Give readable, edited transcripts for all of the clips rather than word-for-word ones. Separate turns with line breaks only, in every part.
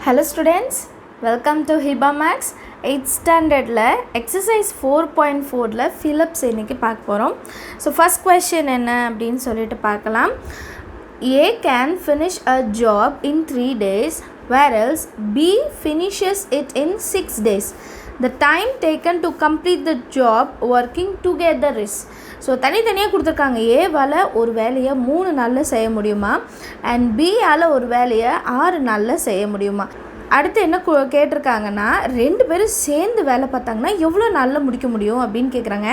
Hello students, welcome to Hiba Max 8th standard exercise 4.4 Philips இன்னைக்கு பார்க்க போறோம். So first question என்ன அப்படினு சொல்லிட்டு பார்க்கலாம். A can finish a job in 3 days whereas B finishes it in 6 days. The time taken to complete the job working together is. So தனித்தனியாக கொடுத்துருக்காங்க. ஏவால் ஒரு வேலையை 3 நாளில் செய்ய முடியுமா அண்ட் பியால் ஒரு வேலையை 6 நாளில் செய்ய முடியுமா. அடுத்து என்ன கேட்டிருக்காங்கன்னா 2 பேரும் சேர்ந்து வேலை பார்த்தாங்கன்னா எவ்வளோ நாளில் முடிக்க முடியும் அப்படின்னு கேட்குறாங்க.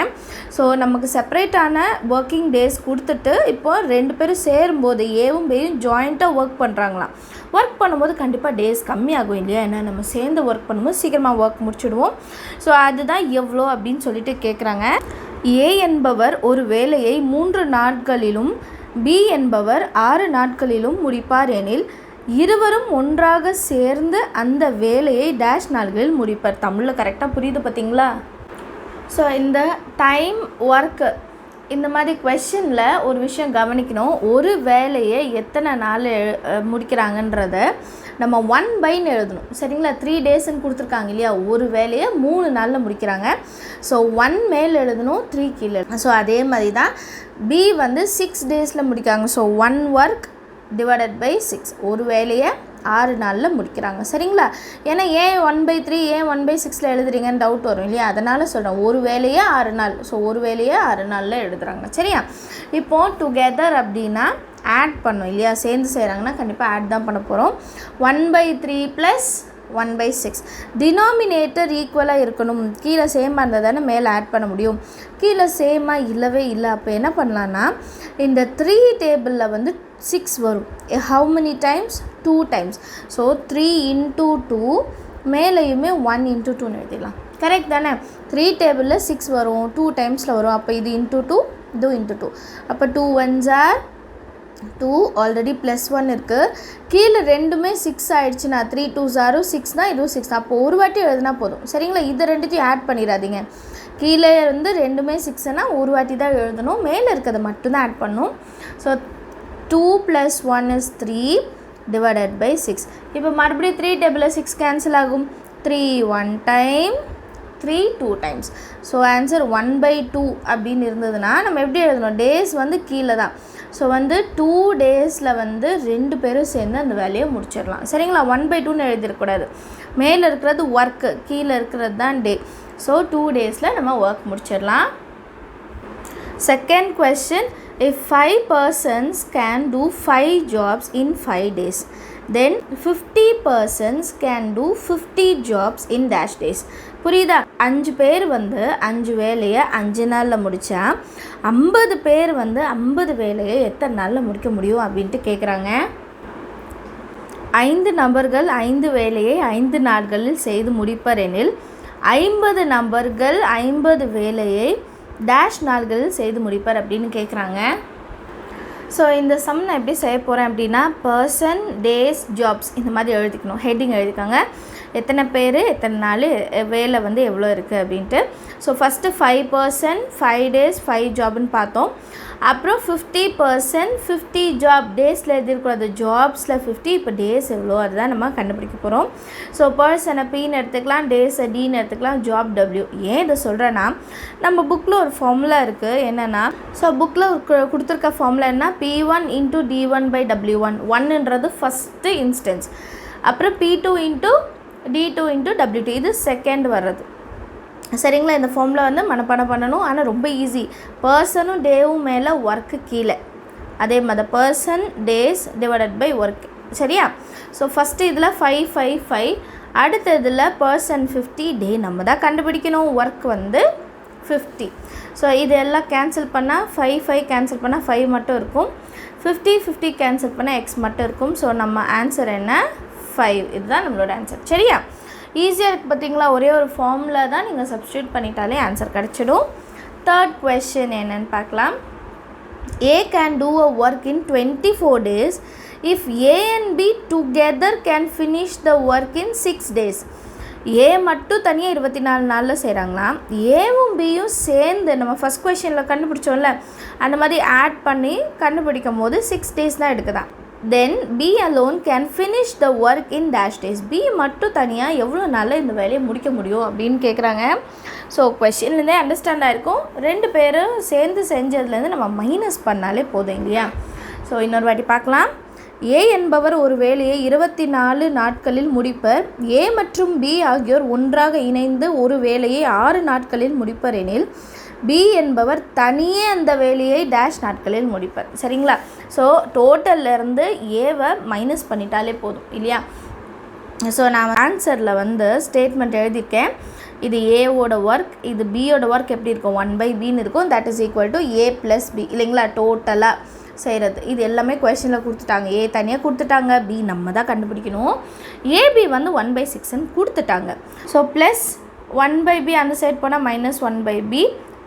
ஸோ நமக்கு செப்பரேட்டான ஒர்க்கிங் டேஸ் கொடுத்துட்டு இப்போது 2 பேரும் சேரும்போது ஏவும் பேயும் ஜாயிண்ட்டாக ஒர்க் பண்ணுறாங்களாம். ஒர்க் பண்ணும்போது கண்டிப்பாக டேஸ் கம்மியாகும் இல்லையா, ஏன்னா நம்ம சேர்ந்து ஒர்க் பண்ணும்போது சீக்கிரமாக ஒர்க் முடிச்சுடுவோம். ஸோ அதுதான் எவ்வளோ அப்படின்னு சொல்லிட்டு கேட்குறாங்க. ஏ என்பவர் ஒரு வேலையை 3 நாட்களிலும் பி என்பவர் 6 நாட்களிலும் முடிப்பார் எனில் இருவரும் ஒன்றாக சேர்ந்து அந்த வேலையை டேஷ் நாட்களில் முடிப்பார். தமிழில் கரெக்டாக புரியுது பார்த்தீங்களா? ஸோ இந்த டைம் ஒர்க்கு இந்த மாதிரி கொஷனில் ஒரு விஷயம் கவனிக்கணும். ஒரு வேலையை எத்தனை நாள் முடிக்கிறாங்கன்றத நம்ம 1/ன்னு எழுதணும். சரிங்களா? 3 டேஸ்ன்னு கொடுத்துருக்காங்க இல்லையா, ஒரு வேலையை 3 நாளில் முடிக்கிறாங்க. ஸோ 1 மேல் எழுதணும், 3 கீழே. ஸோ அதே மாதிரி தான் பி வந்து 6 டேஸில் முடிக்காங்க. ஸோ 1 ஒர்க் டிவைடட் பை 6, ஒரு வேலையை 6 நாளில் முடிக்கிறாங்க. சரிங்களா? ஏன்னா ஏன் 1/3 ஏன் 1/6 எழுதுறீங்கன்னு டவுட் வரும் இல்லையா, அதனால் சொல்கிறேன். ஒரு வேலையை 6 நாள், ஸோ ஒரு வேலையை 6 நாளில் எழுதுகிறாங்க. சரியா? இப்போது டுகெதர் அப்படின்னா ஆட் பண்ணோம் இல்லையா, சேர்ந்து செய்கிறாங்கன்னா கண்டிப்பாக ஆட் தான் பண்ண போகிறோம். 1/3 + 1/6 டினாமினேட்டர் ஈக்குவலாக இருக்கணும். கீழே சேமாக இருந்தால் தானே மேலே ஆட் பண்ண முடியும். கீழே சேமாக இல்லவே இல்லை. அப்போ என்ன பண்ணலான்னா இந்த 3 டேபிளில் வந்து 6 வரும். How many times? 2 times. So 3 × 2 மேலேயுமே 1 × 2ன்னு எழுதிடலாம். கரெக்ட் தானே? 3 டேபிளில் 6 வரும், 2 டைம்ஸில் வரும். அப்போ இது × 2 இது × 2. அப்போ 2 1s are 2, ஆல்ரெடி +1 இருக்குது. கீழே ரெண்டுமே 6 ஆகிடுச்சுன்னா 3 2s are 6 இதுவும் 6. அப்போ ஒரு வாட்டி எழுதுனா போதும். சரிங்களா? இதை ரெண்டுத்தையும் ஆட் பண்ணிடாதீங்க. கீழே வந்து ரெண்டுமே 6னா ஒரு வாட்டி தான் எழுதணும், மேலே இருக்கிறத மட்டும்தான் ஆட் பண்ணணும். So 2 + 1 is 3 divided by 6. இப்போ மறுபடியும் 3 டேபிளில் 6 கேன்சல் ஆகும். 3 1 டைம், 3 2 டைம்ஸ். ஸோ ஆன்சர் 1/2 அப்படின்னு இருந்ததுன்னா நம்ம எப்படி எழுதணும்? டேஸ் வந்து கீழே தான். ஸோ வந்து 2 டேஸில் வந்து 2 பேரும் சேர்ந்து அந்த வேலையை முடிச்சிடலாம். சரிங்களா? 1/2ன்னு எழுதிடக்கூடாது. மேலே இருக்கிறது ஒர்க்கு, கீழே இருக்கிறது தான் டே. ஸோ 2 டேஸில் நம்ம ஒர்க் முடிச்சிடலாம். Second question, if 5 persons can do 5 jobs in 5 days, then 50 persons can do 50 jobs in dash days. புரியுதா? 5 பேர் வந்து 5 வேலையை 5 நாளில் முடித்தா 50 பேர் வந்து 50 வேலையை எத்தனை நாளில் முடிக்க முடியும் அப்படின்ட்டு கேட்குறாங்க. 5 நபர்கள் 5 வேலையை 5 நாட்களில் செய்து முடிப்பர் எனில் 50 நபர்கள் 50 வேலையை டேஷ் நாள்களில் செய்து முடிப்பார் அப்படின்னு கேட்குறாங்க. ஸோ இந்த சம் நான் எப்படி செய்ய போகிறேன் அப்படின்னா பர்சன் டேஸ் ஜாப்ஸ் இந்த மாதிரி எழுதிக்கணும். ஹெட்டிங் எழுதிக்காங்க. எத்தனை பேர் எத்தனை நாள் வேலை வந்து எவ்வளோ இருக்குது அப்படின்ட்டு. ஸோ ஃபஸ்ட்டு 5 person 5 days 5 ஜாப்னு பார்த்தோம். அப்புறம் 50 person 50 ஜாப் டேஸில் எழுதிருக்கூடாது, ஜாப்ஸில் 50. இப்போ டேஸ் எவ்வளோ அதுதான் நம்ம கண்டுபிடிக்க போகிறோம். ஸோ பர்சனை பின்னு எடுத்துக்கலாம், டேஸை டின்னு எடுத்துக்கலாம், ஜாப் டபிள்யூ. ஏன் இதை சொல்கிறேன்னா நம்ம புக்கில் ஒரு ஃபார்முலா இருக்குது. என்னென்னா ஸோ புக்கில் கொடுத்துருக்க ஃபார்முலா என்ன? P1 × D1/W1. 1ன்றது ஃபஸ்ட்டு இன்ஸ்டன்ஸ். அப்புறம் P2 × D2 × W2 இது செகண்ட் வர்றது. சரிங்களா? இந்த ஃபார்முலா வந்து மனப்பாடம் பண்ணணும். ஆனால் ரொம்ப ஈஸி. பர்சனும் டேவும் மேலே ஒர்க்கு கீழே, அதே மாதிரி person days divided by work. சரியா? ஸோ ஃபஸ்ட்டு இதில் 5 5 5, அடுத்த இதில் பர்சன் 50, டே நம்ம தான் கண்டுபிடிக்கணும், ஒர்க் வந்து 50. ஸோ இது எல்லாம் கேன்சல் பண்ணால் 5 5 கேன்சல் பண்ணால் 5 மட்டும் இருக்கும். 50 50 கேன்சல் பண்ணால் x மட்டும் இருக்கும். ஸோ நம்ம ஆன்சர் என்ன? 5. இதுதான் நம்மளோட ஆன்சர். சரியா? ஈஸியாக இருக்குது பார்த்தீங்களா? ஒரே ஒரு ஃபார்முலா தான், நீங்கள் சப்ஸ்டியூட் பண்ணிட்டாலே ஆன்சர் கிடச்சிடும். தேர்ட் கொஸ்டின் என்னன்னு பார்க்கலாம். A can do a work in 24 days if A and B together can finish the work in 6 days. ஏ மட்டும் தனியாக 24 நாளில் செய்கிறாங்களாம். ஏவும் பியும் சேர்ந்து நம்ம ஃபஸ்ட் கொஸ்டினில் கண்டுபிடிச்சோம்ல, அந்த மாதிரி ஆட் பண்ணி கண்டுபிடிக்கும் போது 6 days தான் எடுக்குதான். then B alone can finish the work in dash days. B மட்டும் தனியாக எவ்வளோ நாளில் இந்த வேலையை முடிக்க முடியும் அப்படின்னு கேட்குறாங்க. ஸோ கொஷின்லேருந்தே அண்டர்ஸ்டாண்ட் ஆகிருக்கும். ரெண்டு பேரும் சேர்ந்து செஞ்சதுலேருந்து நம்ம மைனஸ் பண்ணாலே போதும் இல்லையா. ஸோ இன்னொரு வாட்டி பார்க்கலாம். ஏ என்பவர் ஒரு வேலையை 24 நாட்களில் முடிப்பர். ஏ மற்றும் பி ஆகியோர் ஒன்றாக இணைந்து ஒரு வேலையை 6 நாட்களில் முடிப்பர் எனில் பி என்பவர் தனியே அந்த வேலையை டேஷ் நாட்களில் முடிப்பர். சரிங்களா. ஸோ டோட்டல்லேருந்து ஏவை மைனஸ் பண்ணிட்டாலே போதும் இல்லையா. ஸோ நான் ஆன்சரில் ஸ்டேட்மெண்ட் எழுதியிருக்கேன். இது ஏவோட ஒர்க், இது பியோட ஒர்க் எப்படி இருக்கும், 1/bன்னு இருக்கும். That is equal to A + B இல்லைங்களா. டோட்டலாக செய்கிறது இது எல்லாமே கொஷனில் கொடுத்துட்டாங்க. ஏ தனியாக கொடுத்துட்டாங்க, பி நம்ம தான் கண்டுபிடிக்கணும். ஏபி 1/6ன்னு கொடுத்துட்டாங்க. ஸோ ப்ளஸ் 1/b அந்த சைட் போனால் -1/b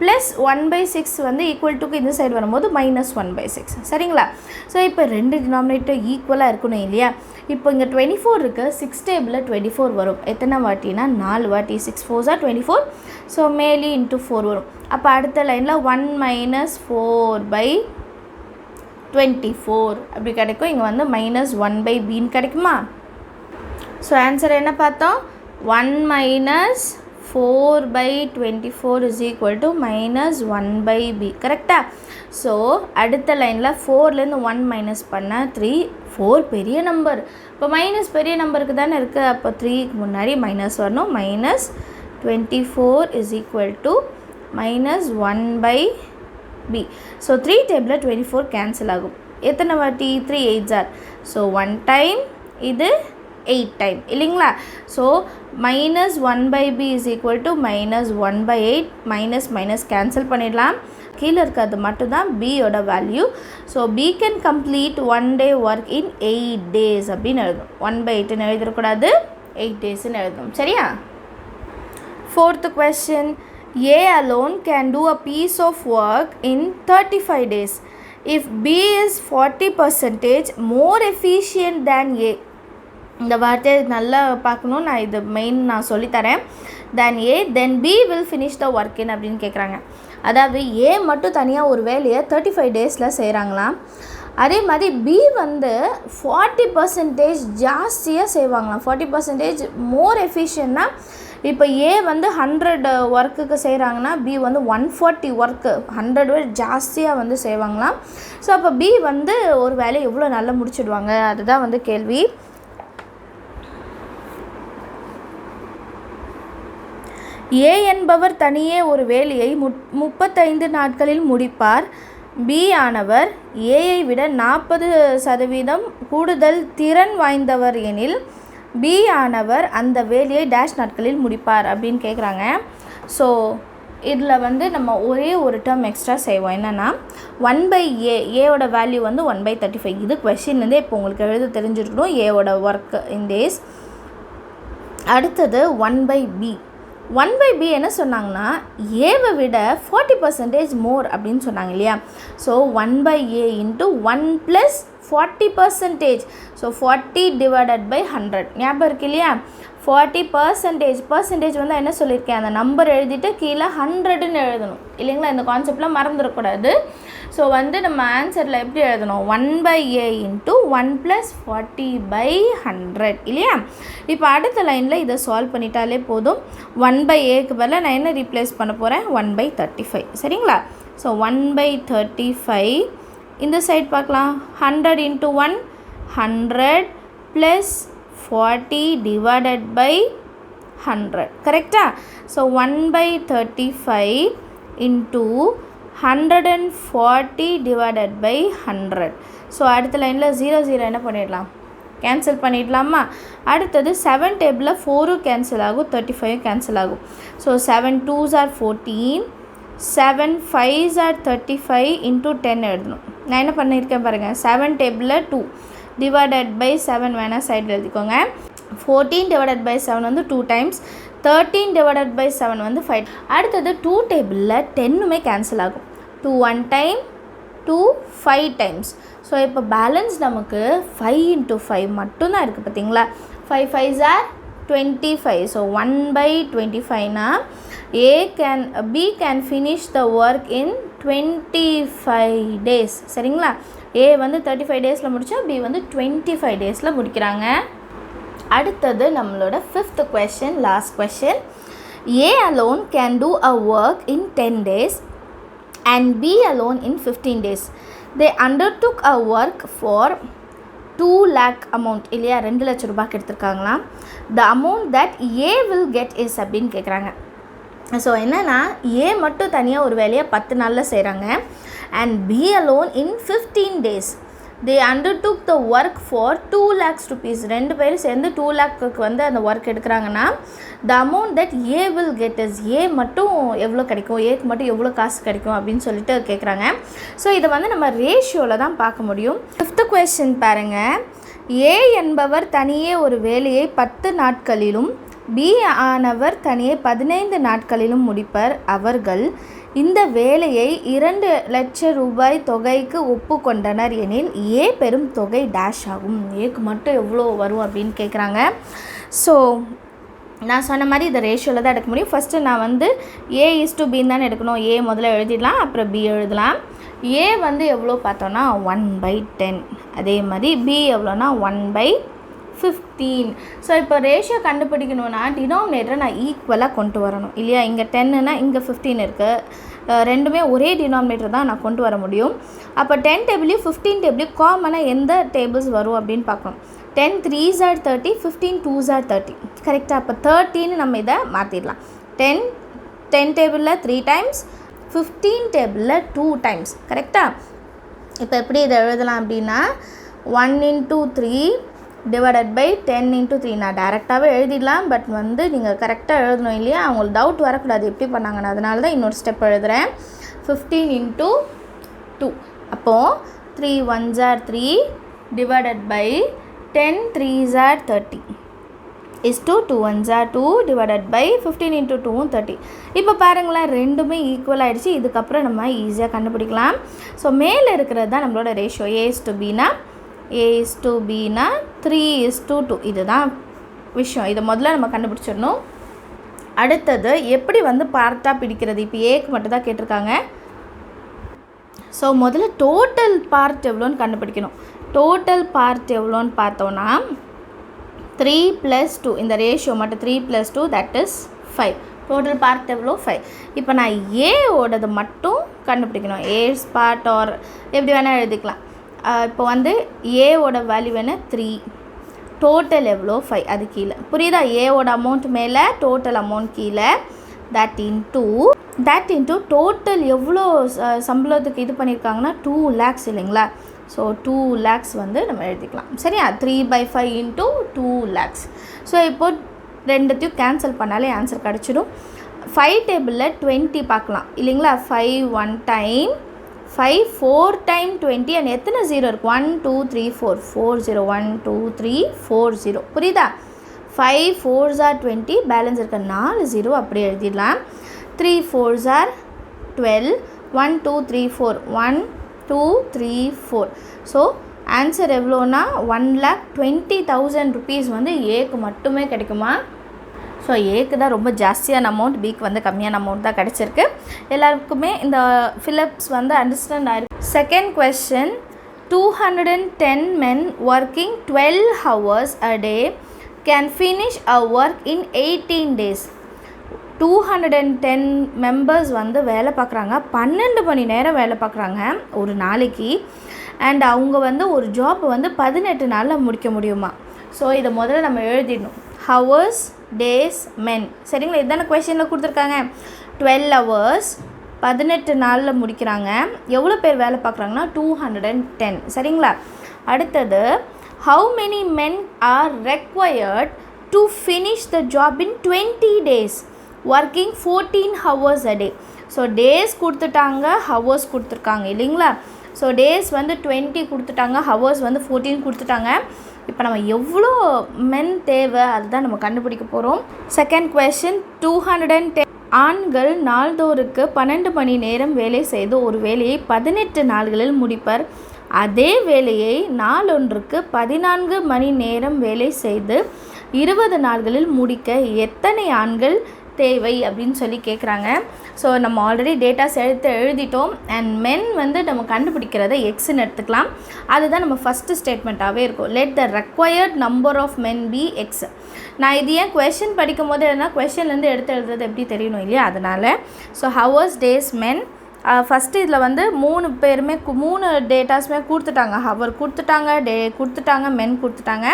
ப்ளஸ் 1/6 ஈக்குவல் டுக்கு இந்த சைடு வரும்போது -1/6. சரிங்களா. ஸோ இப்போ ரெண்டு டினாமினேட்டர் ஈக்குவலாக இருக்கணும் இல்லையா. இப்போ இங்கே 24 இருக்குது, 6 டேபிளில் 24 வரும். எத்தனை வாட்டினா 4 வாட்டி. 6 4s are 24. ஸோ மேலி × 4 வரும். அப்போ அடுத்த லைனில் 1 - 4/24 அப்படி கிடைக்கும். இங்கே -1/bன்னு கிடைக்குமா. ஸோ ஆன்சர் என்ன பார்த்தோம், 1 - 4/24 is equal to -1/b. கரெக்டாக. ஸோ அடுத்த லைனில் 4லேருந்து 1 மைனஸ் பண்ணால் 3. 4 பெரிய நம்பர், இப்போ மைனஸ் பெரிய நம்பருக்கு தானே இருக்குது. அப்போ 3க்கு முன்னாடி மைனஸ் வரணும். -24 is equal to -1/b. So 3 டேபிளில் 24 கேன்சல் ஆகும். எத்தனை வாட்டி, 3 8s are. ஸோ 1 டைம், இது 8 டைம் இல்லைங்களா. So -1/b is equal to -1/8. Minus cancel பண்ணிடலாம். கீழே இருக்கிறது மட்டும்தான் பியோட value. So B can complete 1 day work in 8 days அப்படின்னு எழுதும். 1/8ன்னு எழுதிடக்கூடாது, 8 daysன்னு எழுதும். சரியா. 4th question. A alone can do a piece of work in 35 days if B is 40% more efficient than A. இந்த வார்த்தையை நல்லா பார்க்கணும். நான் இது மெயின் நான் சொல்லித்தரேன். தென் A then B will finish the work in அப்படின்னு கேட்குறாங்க. அதாவது A மட்டும் தனியாக ஒரு வேலையை 35 daysல செய்கிறாங்களாம். அதே மாதிரி B 40% ஜாஸ்தியாக செய்வாங்களாம். 40% மோர் எஃபிஷியன்ட்னா இப்போ A 100 ஒர்க்குக்கு செய்கிறாங்கன்னா B 140 ஒர்க்கு 100 ஜாஸ்தியாக செய்வாங்களாம். ஸோ அப்போ B ஒரு வேலையை எவ்வளோ நல்லா முடிச்சிடுவாங்க, அதுதான் கேள்வி. ஏ என்பவர் தனியே ஒரு வேலையை 35 நாட்களில் முடிப்பார். பி ஆனவர் ஏயை விட 40% கூடுதல் திறன் வாய்ந்தவர் எனில் பி ஆனவர் அந்த வேலையை டேஷ் நாட்களில் முடிப்பார் அப்படின்னு கேட்குறாங்க. ஸோ இதில் நம்ம ஒரே ஒரு டேர்ம் எக்ஸ்ட்ரா செய்வோம். என்னென்னா 1/a, ஏவோட வேல்யூ 1/35. இது கொஷின்லேருந்தே இப்போ உங்களுக்கு எழுத தெரிஞ்சிருக்கணும் ஏவோட ஒர்க் இன் டேஸ். அடுத்தது 1/b. 1/b என்ன சொன்னாங்கன்னா ஏவை விட 40% மோர் அப்படின்னு சொன்னாங்க இல்லையா. So 1/a × 1 + 40%. ஸோ 40 / 100 ஞாபகம் இருக்கு இல்லையா. 40% என்ன சொல்லியிருக்கேன், அந்த நம்பர் எழுதிட்டு கீழே 100ன்னு எழுதணும் இல்லைங்களா. இந்த கான்செப்ட்லாம் மறந்துடக்கூடாது. ஸோ நம்ம ஆன்சரில் எப்படி எழுதணும், 1/a × 1 + 40/100 இல்லையா. இப்போ அடுத்த லைனில் இதை சால்வ் பண்ணிட்டாலே போதும். 1/aக்கு பதிலாக நான் என்ன ரீப்ளேஸ் பண்ண போகிறேன், 1/35. சரிங்களா. ஸோ 1/35 இந்த சைட் பார்க்கலாம். 100 × 1 100 + 40 / 100 கரெக்டா. ஸோ 1/35 × 140 / 100. ஸோ அடுத்த லைனில் 0 என்ன பண்ணிடலாம், கேன்சல் பண்ணிடலாமா. அடுத்தது 7 டேபிளில் 4 கேன்சல் ஆகும், 35 கேன்சல் ஆகும். So 7 2s are 14, 7 5s are 35 × 10 எழுதணும். நான் என்ன பண்ணியிருக்கேன் பாருங்கள், 7 டேபிளில் 2 / 7 வேணால் சைடில் எழுதிக்கோங்க. 14 / 7 2 டைம்ஸ், 13 / 7 5. அடுத்தது 2 டேபிளில் 10மே கேன்சல் ஆகும். 2 1 டைம், 2 5 டைம்ஸ். ஸோ இப்போ பேலன்ஸ் நமக்கு 5 × 5 மட்டும்தான் இருக்குது பார்த்தீங்களா. 5 5s are 25. ஸோ 1/25னா B can finish the work in 25 days. சரிங்களா. ஏ வந்து 35 டேஸில் முடித்தா பி வந்து 25 டேஸில் முடிக்கிறாங்க. அடுத்தது நம்மளோட 5th question, last question. A alone can do a work in 10 days and B alone in 15 days. They undertook a work for 2 lakh amount. இல்லையா, 2 லட்சம் ரூபாய்க்கு எடுத்துருக்காங்களாம். The amount that A will get is அப்படின்னு கேட்குறாங்க. So என்னென்னா ஏ மட்டும் தனியாக ஒரு வேலையை 10 நாளில் செய்கிறாங்க. And B alone in 15 days. They undertook the work for 2 lakhs rupees. 2 பேரும் சேர்ந்து 2 lakhக்கு வந்து அந்த ஒர்க் எடுக்கிறாங்கன்னா the amount that A will get is, A மட்டும் எவ்வளோ கிடைக்கும், ஏக்கு மட்டும் எவ்வளோ காசு கிடைக்கும் அப்படின்னு சொல்லிட்டு கேட்குறாங்க. ஸோ இதை வந்து நம்ம ரேஷியோவில் தான் பார்க்க முடியும். 5th question பாருங்கள். ஏ என்பவர் தனியே ஒரு வேலையை 10 நாட்களிலும் பி ஆனவர் தனியே 15 நாட்களிலும் முடிப்பர். அவர்கள் இந்த வேலையை 2 லட்சம் ரூபாய் தொகைக்கு ஒப்புக்கொண்டனர் எனில் ஏ பெரும் தொகை டேஷ் ஆகும். ஏக்கு மட்டும் எவ்வளோ வரும் அப்படின்னு கேட்குறாங்க. ஸோ நான் சொன்ன மாதிரி இதை ரேஷியோவில் தான் எடுக்க முடியும். ஃபஸ்ட்டு நான் வந்து A is to B தானே எடுக்கணும். ஏ முதல்ல எழுதிடலாம், அப்புறம் B எழுதலாம். ஏ வந்து எவ்வளோ பார்த்தோன்னா 1/10. அதே மாதிரி B எவ்வளோனா 1/15. ஸோ இப்போ ரேஷியோ கண்டுபிடிக்கணுன்னா டினாமினேட்டரை நான் ஈக்குவலாக கொண்டு வரணும் இல்லையா. இங்கே 10னா இங்கே 15 இருக்குது. ரெண்டுமே ஒரே டினாமினேட்டர் தான் நான் கொண்டு வர முடியும். அப்போ 10 டேபிளையும் 15 டேபிளையும் காமனாக எந்த டேபிள்ஸ் வரும் அப்படின்னு பார்க்கணும். 10 3s are 30, 15 2s are 30. கரெக்டாக. அப்போ 30ன்னு நம்ம இதை மாற்றிடலாம். 10 டேபிளில் 3 times, 15 டேபிளில் 2 times. கரெக்டாக. இப்போ எப்படி இதை எழுதலாம் அப்படின்னா 1 into 3 divided by 10 into 3. நான் டேரெக்டாகவே எழுதிடலாம், பட் வந்து நீங்கள் கரெக்டாக எழுதணும் இல்லையா. அவங்களுக்கு டவுட் வரக்கூடாது எப்படி பண்ணாங்கன்னு. அதனால தான் இன்னொரு ஸ்டெப் எழுதுகிறேன். 15 into 2. அப்போது 3 1s are 3 divided by 10 3s are 30 is to 2 1s are 2 divided by 15 into 2 30. இப்போ பாருங்களேன், ரெண்டுமே ஈக்குவல் ஆகிடுச்சு. இதுக்கப்புறம் நம்ம ஈஸியாக கண்டுபிடிக்கலாம். ஸோ மேலே இருக்கிறது தான் நம்மளோட ratio. A is to Bனா A is to Bனா 3 is to 2. இதுதான் விஷயம். இதை முதல்ல நம்ம கண்டுபிடிச்சிடணும். அடுத்தது எப்படி வந்து பார்ட்டாக பிடிக்கிறது. இப்போ ஏக்கு மட்டும் தான் கேட்டிருக்காங்க. ஸோ முதல்ல டோட்டல் பார்ட் எவ்வளோன்னு கண்டுபிடிக்கணும். டோட்டல் பார்ட் எவ்வளோன்னு பார்த்தோன்னா 3 + 2. இந்த ரேஷியோ மட்டும் 3 + 2 that is 5. டோட்டல் பார்ட் எவ்வளோ 5. இப்போ நான் ஏவோடது மட்டும் கண்டுபிடிக்கணும். ஏஸ் பார்ட் ஆர் எப்படி வேணால் எழுதிக்கலாம். இப்போ வந்து ஏவோட வேல்யூ வேணா 3, டோட்டல் எவ்வளோ 5, அது கீழே. புரியுதா. ஏவோட அமௌண்ட் மேலே, டோட்டல் அமௌண்ட் கீழே. that into டோட்டல் எவ்வளோ சம்பளத்துக்கு இது பண்ணியிருக்காங்கன்னா 2 lakhs இல்லைங்களா. ஸோ 2 lakhs வந்து நம்ம எழுதிக்கலாம். சரியா. 3/5 into 2 lakhs. ஸோ இப்போது ரெண்டுத்தையும் கேன்சல் பண்ணாலே ஆன்சர் கிடச்சிடும். 5 டேபிளில் 20 பார்க்கலாம் இல்லைங்களா. 5 1 time 5 4 time 20 அண்ட் எத்தனை 0 இருக்குது. 1 2 3 4 4 0 1 2 3 4 0. புரியுதா. 5 4s are 20, பேலன்ஸ் இருக்க 4 0 அப்படியே எழுதிடலாம். 3 4s are 12, 1 2 3 4 1 2 3 4. ஸோ ஆன்சர் எவ்வளோனா 1,20,000 rupees வந்து ஏக்கு மட்டுமே கிடைக்குமா. ஸோ ஏக்கு தான் ரொம்ப ஜாஸ்தியான அமௌண்ட், பிக்கு வந்து கம்மியான அமௌண்ட் தான் கிடச்சிருக்கு. எல்லாருக்குமே இந்த ஃபிலிப்ஸ் வந்து அண்டர்ஸ்டாண்ட் ஆகிருக்கு. Second question. 210 men working 12 hours a day can finish a work in 18 days. 210 members வந்து வேலை பார்க்குறாங்க. 12 மணி நேரம் வேலை பார்க்குறாங்க ஒரு நாளைக்கு. அண்ட் அவங்க வந்து ஒரு ஜாப் வந்து 18 நாளில் முடிக்க முடியுமா. ஸோ இதை முதல்ல நம்ம எழுதிடணும். ஹவர்ஸ் டேஸ் மென். சரிங்களா. இதுதானே கொஸ்டினில் கொடுத்துருக்காங்க. 12 hours 18 நாளில் முடிக்கிறாங்க. எவ்வளோ பேர் வேலை பார்க்குறாங்கன்னா 210. சரிங்களா. அடுத்தது how many men are required to finish the job in 20 days working 14 hours a day. So days கொடுத்துட்டாங்க, ஹவர்ஸ் கொடுத்துருக்காங்க இல்லைங்களா. ஸோ டேஸ் வந்து 20 கொடுத்துட்டாங்க, ஹவர்ஸ் வந்து 14 கொடுத்துட்டாங்க. இப்போ நம்ம எவ்வளோ மென் தேவை அதுதான் நம்ம கண்டுபிடிக்க போகிறோம். Second question. 210 ஆண்கள் நாள்தோறுக்கு 12 மணி நேரம் வேலை செய்து ஒரு வேலையை 18 நாள்களில் முடிப்பர். அதே வேலையை நாளொன்றுக்கு 14 மணி நேரம் வேலை செய்து 20 நாள்களில் முடிக்க எத்தனை ஆண்கள் தேவை அப்படின்னு சொல்லி கேட்குறாங்க. ஸோ நம்ம ஆல்ரெடி டேட்டாஸ் எழுதிட்டோம். அண்ட் மென் வந்து நம்ம கண்டுபிடிக்கிறத எக்ஸ்ன்னு எடுத்துக்கலாம். அதுதான் நம்ம ஃபஸ்ட்டு ஸ்டேட்மெண்ட்டாகவே இருக்கும். Let the required number of men be X. நான் இது ஏன் கொஷின் படிக்கும் போது என்ன கொஷின்லேருந்து எடுத்து எழுதுறது எப்படி தெரியணும் இல்லையா, அதனால். ஸோ ஹவர்ஸ் டேஸ் மென். ஃபஸ்ட்டு இதில் வந்து 3 பேருமே 3 டேட்டாஸுமே கொடுத்துட்டாங்க. ஹவர் கொடுத்துட்டாங்க, டே கொடுத்துட்டாங்க, மென் கொடுத்துட்டாங்க.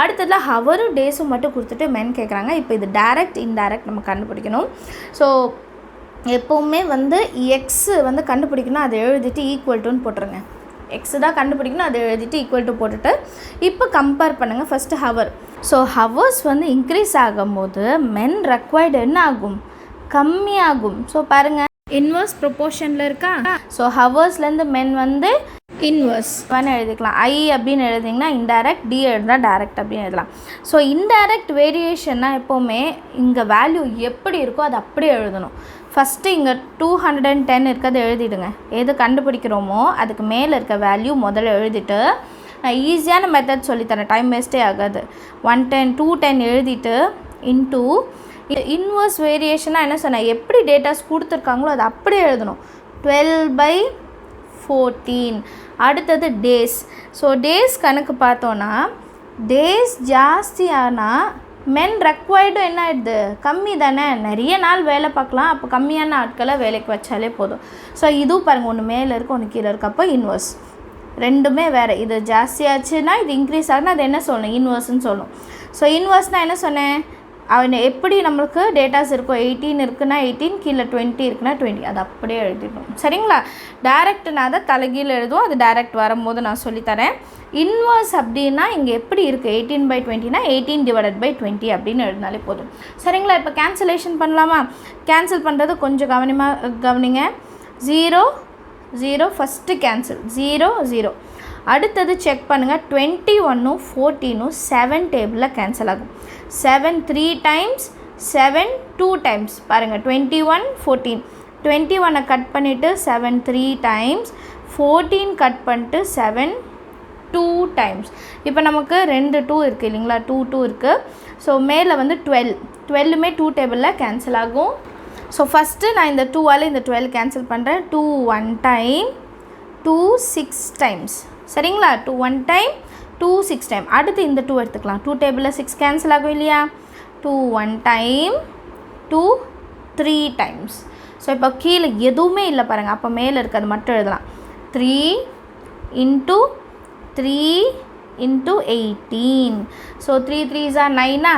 அடுத்ததில் ஹவரும் டேஸும் மட்டும் கொடுத்துட்டு மென் கேட்குறாங்க. இப்போ இது டைரக்ட் இன்டைரக்ட் நம்ம கண்டுபிடிக்கணும். ஸோ எப்போவுமே வந்து எக்ஸ் வந்து கண்டுபிடிக்கணும், அதை எழுதிட்டு ஈக்குவல் டுன்னு போட்டுருங்க. எக்ஸ் தான் கண்டுபிடிக்கணும், அதை எழுதிட்டு ஈக்குவல் டு போட்டுட்டு இப்போ கம்பேர் பண்ணுங்கள். First hour. ஸோ ஹவர்ஸ் வந்து இன்க்ரீஸ் ஆகும்போது மென் ரெக்வயர்டு என்ன ஆகும், கம்மியாகும். ஸோ பாருங்கள், இன்வர்ஸ் ப்ரொப்போர்ஷனில் இருக்கா. ஸோ ஹவர்ஸ்லேருந்து மென் வந்து இன்வர்ஸ் எழுதிக்கலாம். ஐ அப்படின்னு எழுதிங்கன்னா இன்டைரக்ட், டி எழுதுனா டைரக்ட் அப்படின்னு எழுதலாம். ஸோ இன்டைரக்ட் வேரியேஷன்னா எப்போவுமே இங்கே வேல்யூ எப்படி இருக்கோ அது அப்படியே எழுதணும். ஃபஸ்ட்டு இங்கே 210 இருக்கிறத எழுதிடுங்க. எது கண்டுபிடிக்கிறோமோ அதுக்கு மேலே இருக்க வேல்யூ முதல்ல எழுதிட்டு, நான் ஈஸியான மெத்தட் சொல்லித்தரேன், டைம் வேஸ்ட்டே ஆகாது. 110 210 எழுதிட்டு இன்டூ இன்வர்ஸ் வேரியேஷனாக என்ன சொன்னேன், எப்படி டேட்டாஸ் கொடுத்துருக்காங்களோ அது அப்படியே எழுதணும். 12/14. அடுத்தது டேஸ். ஸோ டேஸ் கணக்கு பார்த்தோன்னா டேஸ் ஜாஸ்தி ஆனால் மென் ரெக்வயர்டு என்ன ஆகிடுது, கம்மி தானே. நிறைய நாள் வேலை பார்க்கலாம், அப்போ கம்மியான ஆட்களை வேலைக்கு வச்சாலே போதும். ஸோ இதுவும் பாருங்கள், ஒன்று மேலே இருக்குது, ஒன்று கீழே இருக்குது. அப்போ இன்வர்ஸ் ரெண்டுமே வேறு. இது ஜாஸ்தியாச்சுன்னா இது இன்க்ரீஸ் ஆகுனா அது என்ன சொல்லணும், இன்வர்ஸ்ன்னு சொல்லணும். ஸோ இன்வர்ஸ்னால் என்ன சொன்னேன், அவன் எப்படி நம்மளுக்கு டேட்டாஸ் இருக்கும், 18 இருக்குன்னா 18, கீழே 20 இருக்குன்னா 20, அது அப்படியே எழுதிடணும். சரிங்களா. டைரக்ட்னா தான் தலைகீழ எழுதுவோம், அது டைரக்ட் வரும்போது நான் சொல்லித்தரேன். இன்வர்ஸ் அப்படின்னா இங்கே எப்படி இருக்குது, 18/20னா 18/20 அப்படின்னு எழுதினாலே போதும். சரிங்களா. இப்போ கேன்சலேஷன் பண்ணலாமா. கேன்சல் பண்ணுறது கொஞ்சம் கவனிங்க. 0 0 ஃபஸ்ட்டு கேன்சல், 0 0. அடுத்தது செக் பண்ணுங்கள், 21 14 7 டேபிளில் கேன்சல் ஆகும். 7 3 times, 7 2 times. பாருங்கள், 21 14. 21 கட் பண்ணிவிட்டு 7 3 times, 14 கட் பண்ணிட்டு 7 2 times. இப்போ நமக்கு 2 2 இருக்குது இல்லைங்களா, 2 2 இருக்குது. ஸோ மேலே வந்து 12மே 2 டேபிளில் கேன்சல் ஆகும். ஸோ ஃபஸ்ட்டு நான் இந்த 2ஆல் இந்த 12 கேன்சல் பண்ணுறேன். 2 1 time, 2 6 times. சரிங்களா. 2 1 time, 2 6 time. அடுத்து இந்த 2 எடுத்துக்கலாம். 2 டேபிளில் 6 கேன்சல் ஆகும் இல்லையா. 2 1 time, 2 3 times. ஸோ இப்போ கீழே எதுவுமே இல்லை பாருங்கள், அப்போ மேலே இருக்கிறது மட்டும் எழுதலாம். 3 into 3 into 18. So 3 3s are 9.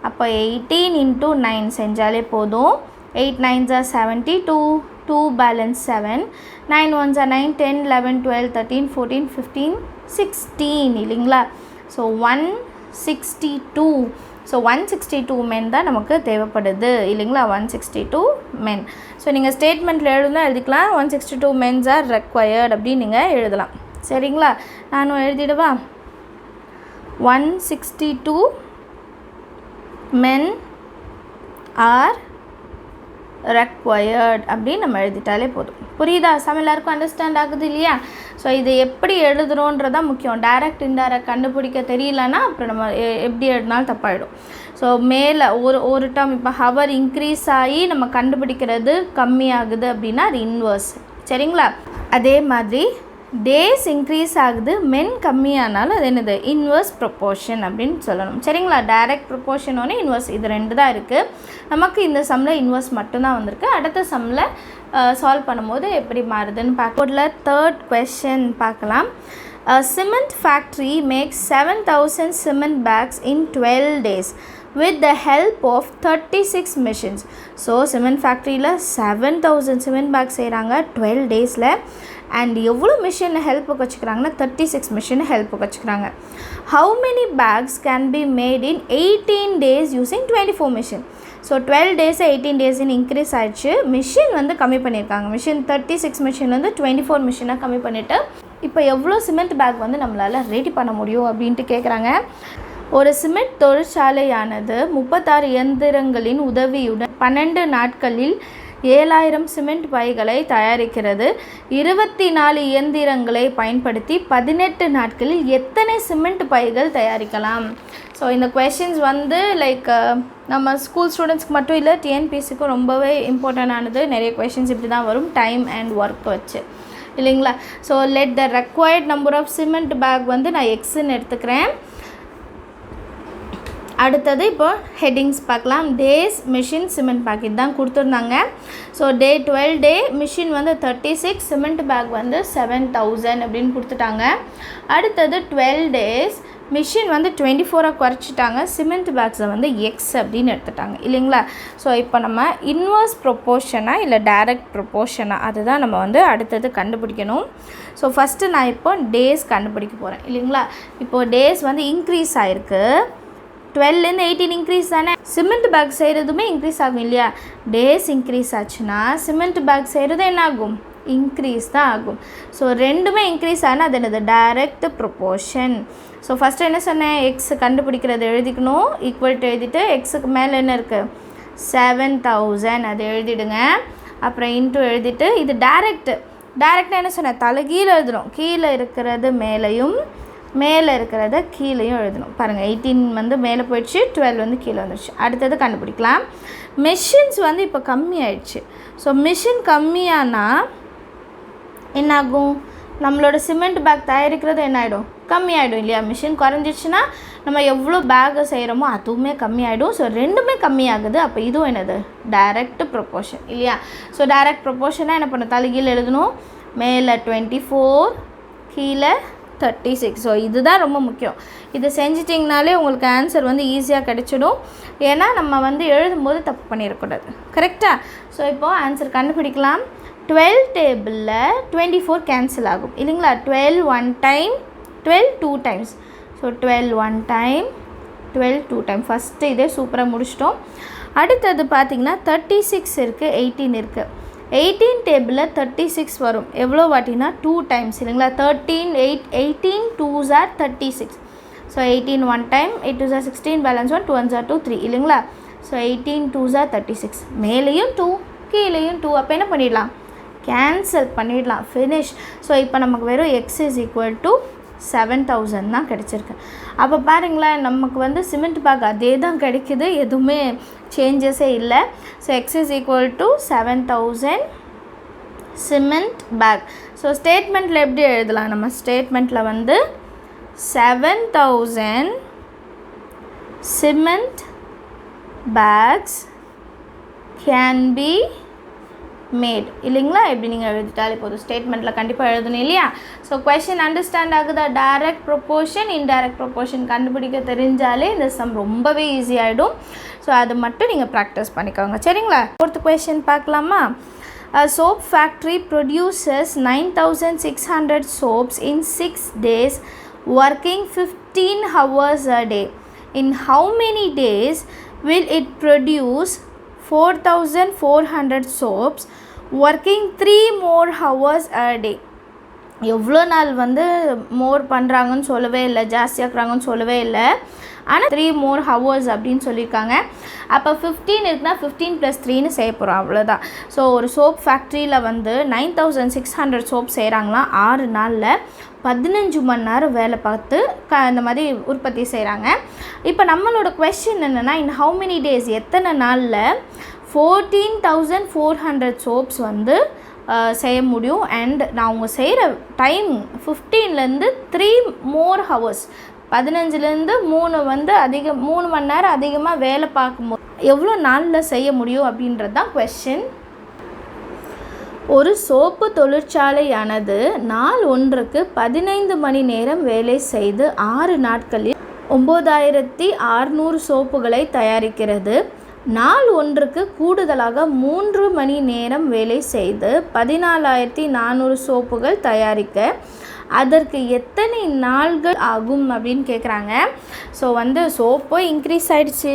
அப்போ 18 into 9 செஞ்சாலே போதும். 8 9s are 72, 2 balance 7, 9 1s are 9, 10 11 12 13 14 15 16 இல்லைங்களா. ஸோ 162. ஸோ 162 மென் தான் நமக்கு தேவைப்படுது இல்லைங்களா. 162 மென். ஸோ நீங்கள் ஸ்டேட்மெண்ட்டில் எழுதிக்கலாம், 162 மென்ஸ் ஆர் ரெக்வயர்ட் அப்படின்னு நீங்கள் எழுதலாம். சரிங்களா. நானும் எழுதிடுவா. 162 மென் ஆர் ரெக்வயர்ட் அப்படின்னு நம்ம எழுதிட்டாலே போதும். புரியுதா. எல்லாருக்கும் அண்டர்ஸ்டாண்ட் ஆகுது இல்லையா. ஸோ இது எப்படி எழுதுகிறோன்றதான் முக்கியம். டைரக்ட் இன்டைரக்ட் கண்டுபிடிக்க தெரியலன்னா அப்புறம் நம்ம எப்படி எழுதினாலும் தப்பாயிடும். ஸோ மேலே ஒரு டேர்ம் இப்போ ஹவர் இன்க்ரீஸ் ஆகி நம்ம கண்டுபிடிக்கிறது கம்மியாகுது அப்படின்னா அது இன்வர்ஸ். சரிங்களா. அதே மாதிரி டேஸ் இன்க்ரீஸ் ஆகுது, மென் கம்மியானாலும் அது என்னது, இன்வர்ஸ் ப்ரொப்போர்ஷன் அப்படின்னு சொல்லணும். சரிங்களா. டைரக்ட் ப்ரொப்போர்ஷன் ஒன்று, இன்வர்ஸ், இது 2 தான் இருக்குது. நமக்கு இந்த சம்மில் இன்வர்ஸ் மட்டும்தான் வந்திருக்கு. அடுத்த சம்மில் சால்வ் பண்ணும்போது எப்படி மாறுதுன்னு பார்க்கல. 3rd question பார்க்கலாம். A cement factory makes 7,000 cement bags in 12 days with the help of 36 machines. So cement ஃபேக்ட்ரியில் 7,000 சிமெண்ட் பேக் செய்கிறாங்க 12 டேஸில். அண்ட் எவ்வளோ மிஷின் ஹெல்ப்புக்கு வச்சுக்கிறாங்கன்னா 36 மிஷின் ஹெல்ப்புக்கு வச்சுக்கிறாங்க. How many bags can be made in 18 days using 24 machine. So 12 days 18 daysன்னு increase ஆகிடுச்சு. Machine வந்து கம்மி பண்ணியிருக்காங்க. மிஷின் 36 மிஷின் வந்து 24 மிஷினாக கம்மி பண்ணிவிட்டு இப்போ எவ்வளோ சிமெண்ட் பேக் வந்து நம்மளால் ரெடி பண்ண முடியும் அப்படின்ட்டு கேட்குறாங்க. ஒரு சிமெண்ட் தொழிற்சாலையானது 36 இயந்திரங்களின் உதவியுடன் 12 நாட்களில் 7000 சிமெண்ட் பைகளை தயாரிக்கிறது. 24 இயந்திரங்களை பயன்படுத்தி 18 நாட்களில் எத்தனை சிமெண்ட் பைகள் தயாரிக்கலாம்? ஸோ இந்த கொஷின்ஸ் வந்து லைக் நம்ம ஸ்கூல் ஸ்டூடெண்ட்ஸ்க்கு மட்டும் இல்லை, டிஎன்பிஎஸ்சிக்கும் ரொம்பவே இம்பார்ட்டண்டானது. நிறைய கொஷின்ஸ் இப்படி தான் வரும், டைம் அண்ட் ஒர்க் வச்சு, இல்லைங்களா? So let the required number of cement bag வந்து நான் எக்ஸ்ன்னு எடுத்துக்கிறேன். அடுத்தது இப்போ ஹெட்டிங்ஸ் பார்க்கலாம். டேஸ் மிஷின் சிமெண்ட் பேக் இதுதான் கொடுத்துருந்தாங்க. ஸோ டே 12 டே மிஷின் வந்து 36, சிமெண்ட் பேக் வந்து 7000 அப்படின்னு கொடுத்துட்டாங்க. அடுத்தது 12 டேஸ் மிஷின் வந்து 24 குறைச்சிட்டாங்க, சிமெண்ட் பேக்ஸை வந்து எக்ஸ் அப்படின்னு எடுத்துட்டாங்க, இல்லைங்களா? ஸோ இப்போ நம்ம இன்வர்ஸ் ப்ரொப்போர்ஷனாக இல்லை டைரக்ட் ப்ரொப்போர்ஷனாக அதுதான் நம்ம வந்து அடுத்தது கண்டுபிடிக்கணும். ஸோ ஃபஸ்ட்டு நான் இப்போ டேஸ் கண்டுபிடிக்க போகிறேன், இல்லைங்களா? இப்போது டேஸ் வந்து இன்க்ரீஸ் ஆகிருக்கு, 12லேருந்து 18 இன்க்ரீஸ் தானே. சிமெண்ட் பேக் செய்கிறதுமே இன்க்ரீஸ் ஆகும் இல்லையா? டேஸ் இன்க்ரீஸ் ஆச்சுன்னா சிமெண்ட் பேக் செய்கிறது என்ன ஆகும்? இன்க்ரீஸ் தான் ஆகும். ஸோ ரெண்டுமே இன்க்ரீஸ் ஆனால் அது என்னது? Direct proportion. ஸோ ஃபஸ்ட்டு என்ன சொன்னேன்? எக்ஸ் கண்டுபிடிக்கிறது எழுதிக்கணும், ஈக்குவல் டு எழுதிட்டு எக்ஸுக்கு மேலே என்ன இருக்குது? 7000 அது எழுதிடுங்க. அப்புறம் இன்ட்டு எழுதிட்டு இது டைரக்டாக என்ன சொன்னேன்? தலைகீழே எழுதணும், கீழே இருக்கிறது மேலேயும் மேலே இருக்கிறத கீழேயும் எழுதணும். பாருங்கள், 18 வந்து மேலே போயிடுச்சு, 12 வந்து கீழே வந்துடுச்சு. அடுத்தது கண்டுபிடிக்கலாம். மிஷின்ஸ் வந்து இப்போ கம்மி ஆயிடுச்சு. ஸோ மிஷின் கம்மியானா என்னாகும்? நம்மளோட சிமெண்ட் பேக் தயாரிக்கிறது என்ன ஆகிடும்? கம்மியாயிடும் இல்லையா? மிஷின் குறைஞ்சிடுச்சுன்னா நம்ம எவ்வளோ பேக்கை செய்கிறோமோ அதுவுமே கம்மியாயிடும். ஸோ ரெண்டுமே கம்மியாகுது. அப்போ இதுவும் என்னது? டைரக்ட் ப்ரொப்போர்ஷன் இல்லையா? ஸோ டைரக்ட் ப்ரொப்போர்ஷனாக என்ன பண்ண? தலைகீழ் எழுதணும், மேலே 24 கீழே 36. ஸோ இதுதான் ரொம்ப முக்கியம். இதை செஞ்சிட்டிங்கனாலே உங்களுக்கு ஆன்சர் வந்து ஈஸியாக கிடைச்சிடும். ஏன்னா நம்ம வந்து எழுதும்போது தப்பு பண்ணிடக்கூடாது, கரெக்டாக? ஸோ இப்போது ஆன்சர் கண்டுபிடிக்கலாம். 12 டேபிளில் 24 கேன்சல் ஆகும், இல்லைங்களா? 12 1 time, 12 2 times. So 12 1 time, 12 2 time. First இதே சூப்பராக முடிச்சிட்டோம். அடுத்தது பார்த்திங்கன்னா 36 இருக்குது, 18 இருக்குது. 18 டேபிளில் 36 வரும் எவ்வளோ வாட்டினா 2 டைம்ஸ், இல்லைங்களா? 18 2s are 36. So 18 1 time, 8 2s are 16, balance 1, 2 1s are 2 3, இல்லைங்களா? So 18 2s are 36. மேலேயும் 2 கீழேயும் 2. அப்போ என்ன பண்ணிடலாம்? கேன்சல் பண்ணிடலாம், ஃபினிஷ். ஸோ இப்போ நமக்கு வெறும் எக்ஸ் இஸ் ஈக்குவல் டு 7000 தான் கிடச்சிருக்கு. அப்போ பாருங்களேன், நமக்கு வந்து சிமெண்ட் பேக் அதே தான் கிடைக்குது, எதுவுமே சேஞ்சஸே இல்லை. So X is equal to 7000 cement bag. So ஸ்டேட்மெண்ட்டில் எப்படி எழுதலாம்? நம்ம ஸ்டேட்மெண்ட்டில் வந்து 7000 cement bags can be made, இல்லைங்களா? எப்படி நீங்கள் எழுதிட்டாலே போதும். ஸ்டேட்மெண்ட்டில் கண்டிப்பாக எழுதணும் இல்லையா? ஸோ கொஷின் அண்டர்ஸ்டாண்ட் ஆகுதா? டைரக்ட் ப்ரொப்போர்ஷன் இன்டைரக்ட் ப்ரொப்போர்ஷன் கண்டுபிடிக்க தெரிஞ்சாலே இந்த சம் ரொம்பவே ஈஸியாகிடும். ஸோ அது மட்டும் நீங்கள் ப்ராக்டிஸ் பண்ணிக்கோங்க, சரிங்களா? ஃபோர்த் கொஷின் பார்க்கலாமா? A soap factory produces 9600 soaps in 6 days, working 15 hours a day. In how many days will it produce 4400 soaps, working 3 more hours a day? எவ்வளோ நாள் வந்து மோர் பண்ணுறாங்கன்னு சொல்லவே இல்லை, ஜாஸ்தியாக்குறாங்கன்னு சொல்லவே இல்லை. ஆனால் 3 more hours அப்படின்னு சொல்லியிருக்காங்க. அப்போ 15 இருக்குன்னா 15 + 3ன்னு செய்ய போகிறோம், அவ்வளோதான். ஸோ ஒரு சோப் ஃபேக்ட்ரியில் வந்து 9600 சோப் செய்கிறாங்களாம். 6 நாளில் 15 மணி நேரம் வேலை பார்த்து இந்த மாதிரி உற்பத்தி செய்கிறாங்க. இப்போ நம்மளோட கொஸ்டின் என்னென்னா, இன் ஹவு மெனி டேஸ், எத்தனை நாளில் 14400 சோப்ஸ் வந்து செய்ய முடியும். அண்ட் நான் அவங்க செய்கிற டைம் 15லேருந்து 3 more hours, 15லேருந்து 3 வந்து 3 மணி நேரம் அதிகமாக வேலை பார்க்கும்போது எவ்வளோ நாளில் செய்ய முடியும் அப்படின்றது தான் கொஸ்டின். ஒரு சோப்பு தொழிற்சாலையானது நாள் ஒன்றுக்கு 15 மணி நேரம் வேலை செய்து 6 நாட்களில் 9600 சோப்புகளை தயாரிக்கிறது. நாள் ஒன்றுக்கு கூடுதலாக 3 மணி நேரம் வேலை செய்து 14400 சோப்புகள் தயாரிக்க அதற்கு எத்தனை நாள்கள் ஆகும் அப்படின்னு கேட்குறாங்க. ஸோ வந்து சோப்பும் இன்க்ரீஸ் ஆகிடுச்சு,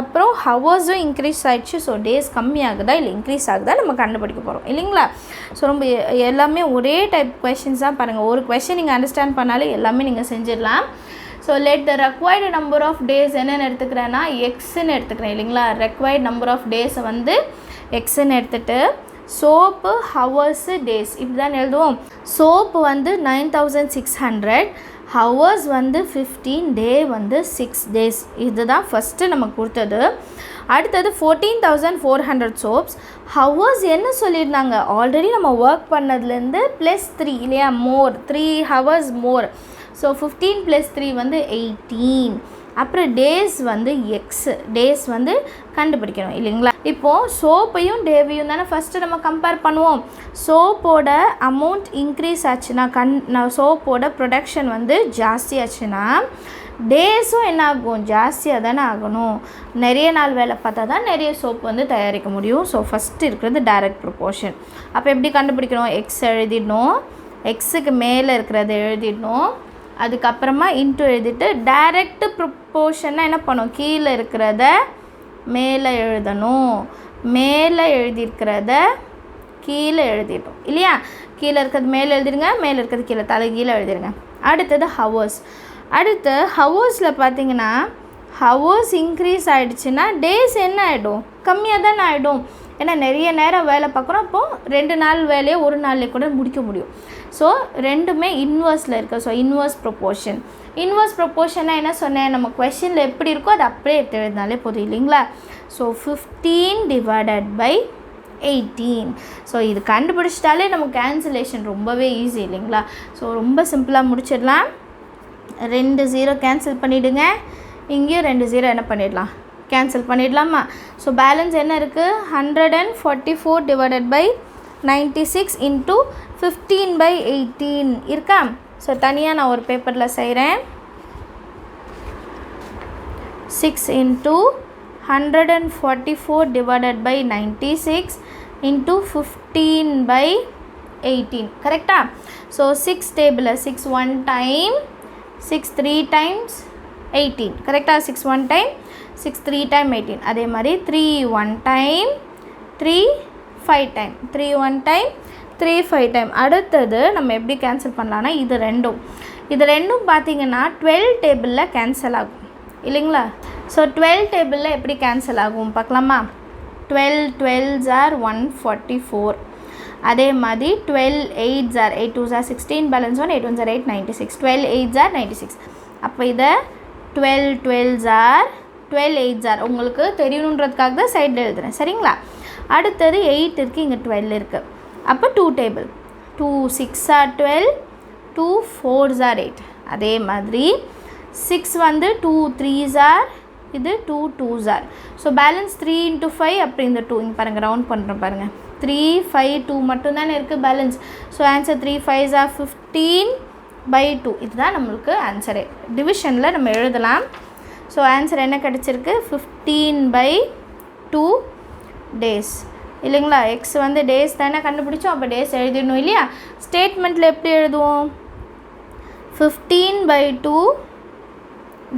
அப்புறம் ஹவர்ஸும் இன்க்ரீஸ் ஆகிடுச்சு. ஸோ டேஸ் கம்மி ஆகுதா இல்லை இன்க்ரீஸ் ஆகுதா நம்ம கண்டுபிடிக்க போகிறோம், இல்லைங்களா? ஸோ ரொம்ப எல்லாமே ஒரே டைப் கொஷின்ஸ் தான். பாருங்கள், ஒரு கொஷின் நீங்கள் அண்டர்ஸ்டாண்ட் பண்ணாலே எல்லாமே நீங்கள் செஞ்சிடலாம். So let the required number of days என்னென்னு எடுத்துக்கிறேன்னா எக்ஸ்ன்னு எடுத்துக்கிறேன் இல்லைங்களா. ரெக்வயர்ட் நம்பர் ஆஃப் டேஸை வந்து எக்ஸ்ன்னு எடுத்துகிட்டு சோப்பு ஹவர்ஸு டேஸ் இப்படி தான் எழுதுவோம். சோப்பு வந்து 9600, ஹவர்ஸ் வந்து 15, டே வந்து 6 days. இதுதான் ஃபஸ்ட்டு நமக்கு கொடுத்தது. அடுத்தது 14400 சோப்ஸ். ஹவர்ஸ் என்ன சொல்லியிருந்தாங்க, ஆல்ரெடி நம்ம ஒர்க் பண்ணதுலேருந்து +3 இல்லையா, மோர் 3 hours மோர். ஸோ 15 + 3 வந்து 18. அப்புறம் டேஸ் வந்து எக்ஸ், டேஸ் வந்து கண்டுபிடிக்கணும் இல்லைங்களா. இப்போது சோப்பையும் டேவையும் தானே ஃபஸ்ட்டு நம்ம கம்பேர் பண்ணுவோம். சோப்போட அமௌண்ட் இன்க்ரீஸ் ஆச்சுன்னா சோப்போட ப்ரொடக்ஷன் வந்து ஜாஸ்தி ஆச்சுன்னா டேஸும் என்ன ஆகும், ஜாஸ்தியாக தானே ஆகணும். நிறைய நாள் வேலை பார்த்தா தான் நிறைய சோப்பு வந்து தயாரிக்க முடியும். ஸோ ஃபஸ்ட்டு இருக்கிறது டைரக்ட் ப்ரொபோர்ஷன். அப்போ எப்படி கண்டுபிடிக்கணும், எக்ஸ் எழுதிடணும், எக்ஸுக்கு மேலே இருக்கிறத எழுதிடணும், அதுக்கப்புறமா இன்ட்டு எழுதிட்டு டைரக்ட் ப்ரொபோர்ஷன்னா என்ன பண்ணும், கீழே இருக்கிறத மேலே எழுதணும், மேலே எழுதியிருக்கிறத கீழே எழுதிட்டோம் இல்லையா. கீழே இருக்கிறது மேலே எழுதிடுங்க, மேலே இருக்கிறது கீழே, தலை கீழே எழுதிடுங்க. அடுத்தது ஹவர்ஸ். அடுத்து ஹவர்ஸில் பார்த்தீங்கன்னா ஹவர்ஸ் இன்க்ரீஸ் ஆகிடுச்சுன்னா டேஸ் என்ன ஆகிடும், கம்மியாக தானே ஆகிடும். ஏன்னா நிறைய நேரம் வேலை பார்க்குறோம். அப்போது 2 நாள் வேலையை 1 நாள்லேயே கூட முடிக்க முடியும். ஸோ ரெண்டுமே இன்வர்ஸில் இருக்குது. So inverse proportion. இன்வர்ஸ் ப்ரொபோர்ஷனாக என்ன சொன்னேன், நம்ம கொஷனில் எப்படி இருக்கோ அது அப்படியே எடுத்து எழுதினாலே போதும் இல்லைங்களா. ஸோ 15 / 18. ஸோ இது கண்டுபிடிச்சிட்டாலே நமக்கு கேன்சலேஷன் ரொம்பவே ஈஸி இல்லைங்களா. ஸோ ரொம்ப சிம்பிளாக முடிச்சிடலாம். 2 0 கேன்சல் பண்ணிவிடுங்க, இங்கேயும் 2 0 என்ன பண்ணிடலாம், கேன்சல் பண்ணிடலாமா. ஸோ பேலன்ஸ் என்ன இருக்குது, 144 / 96 × 15/18 இருக்கா. ஸோ தனியாக நான் ஒரு பேப்பரில் செய்கிறேன். 6 × 144 / 96 × 15/18 கரெக்டாக. ஸோ 6 டேபிளில் 6 1 டைம், 6 3 times 18 கரெக்டாக. 6 1 டைம், 6 3 டைம் 18. அதே மாதிரி 3 1 டைம், 3 5 டைம், 3 1 டைம், 3 5 டைம். அடுத்தது நம்ம எப்படி கேன்சல் பண்ணலான்னா இது ரெண்டும் பார்த்திங்கன்னா 12 டேபிளில் கேன்சல் ஆகும் இல்லைங்களா. ஸோ 12 டேபிளில் எப்படி கேன்சல் ஆகும் பார்க்கலாமா. 12 12s are 144. அதே மாதிரி 12 8s are 8 2s are 16, balance 1 8 1s are 8 96. 12 8s are 96. அப்போ இதை 12 12s are 12 8s are உங்களுக்கு தெரியணுன்றதுக்காக தான் சைடில் எழுதுகிறேன் சரிங்களா. அடுத்தது 8 இருக்குது, இங்கே 12 இருக்குது. அப்போ 2 table, 2 6s are 12, 2 4s are 8. அதே மாதிரி 6 வந்து 2 3s are, இது 2 2s are. ஸோ பேலன்ஸ் 3 × 5, அப்படி இந்த 2 இங்கே பாருங்கள், ரவுண்ட் பண்ணுறேன் பாருங்கள், 3 5 2 மட்டும்தானே இருக்குது balance. So answer 3 5s are 15/2. இதுதான் நம்மளுக்கு ஆன்சரு. டிவிஷனில் நம்ம எழுதலாம். ஸோ ஆன்சர் என்ன கிடச்சிருக்கு, 15/2 டேஸ் இல்லைங்களா. எக்ஸ் வந்து டேஸ் தானே கண்டுபிடிச்சோம், அப்போ டேஸ் எழுதிடணும் இல்லையா. ஸ்டேட்மெண்ட்டில் எப்படி எழுதுவோம், 15/2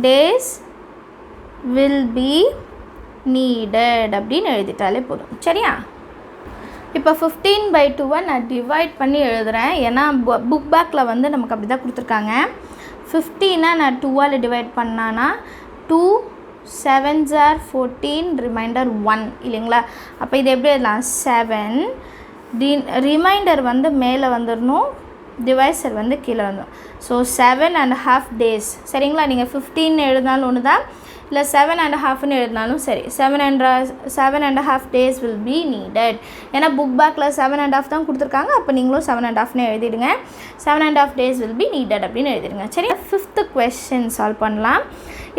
டேஸ் will be needed அப்படின்னு எழுதிட்டாலே போதும் சரியா. இப்போ 15/2 நான் டிவைட் பண்ணி எழுதுகிறேன். ஏன்னா புக் பேக்கில் வந்து நமக்கு அப்படி தான் கொடுத்துருக்காங்க. 15 நான் 2ஆல் டிவைட் பண்ணான்னா 2 7s are 14, ரிமைண்டர் 1 இல்லைங்களா. அப்போ இது எப்படி எழுதலாம், 7 ரிமைண்டர் வந்து மேலே வந்துடணும், டிவைசர் வந்து கீழே வந்துடும். ஸோ 7.5 days சரிங்களா. நீங்கள் 15 எழுதினாலும் ஒன்று தான், இல்லை 7.5 எழுதினாலும் சரி. 7.5 days will be needed. ஏன்னா புக் பேக்கில் 7.5 தான் கொடுத்துருக்காங்க. அப்போ நீங்களும் 7.5 எழுதிடுங்க. 7.5 days will be needed அப்படின்னு எழுதிடுங்க சரி. 5th question சால்வ் பண்ணலாம்.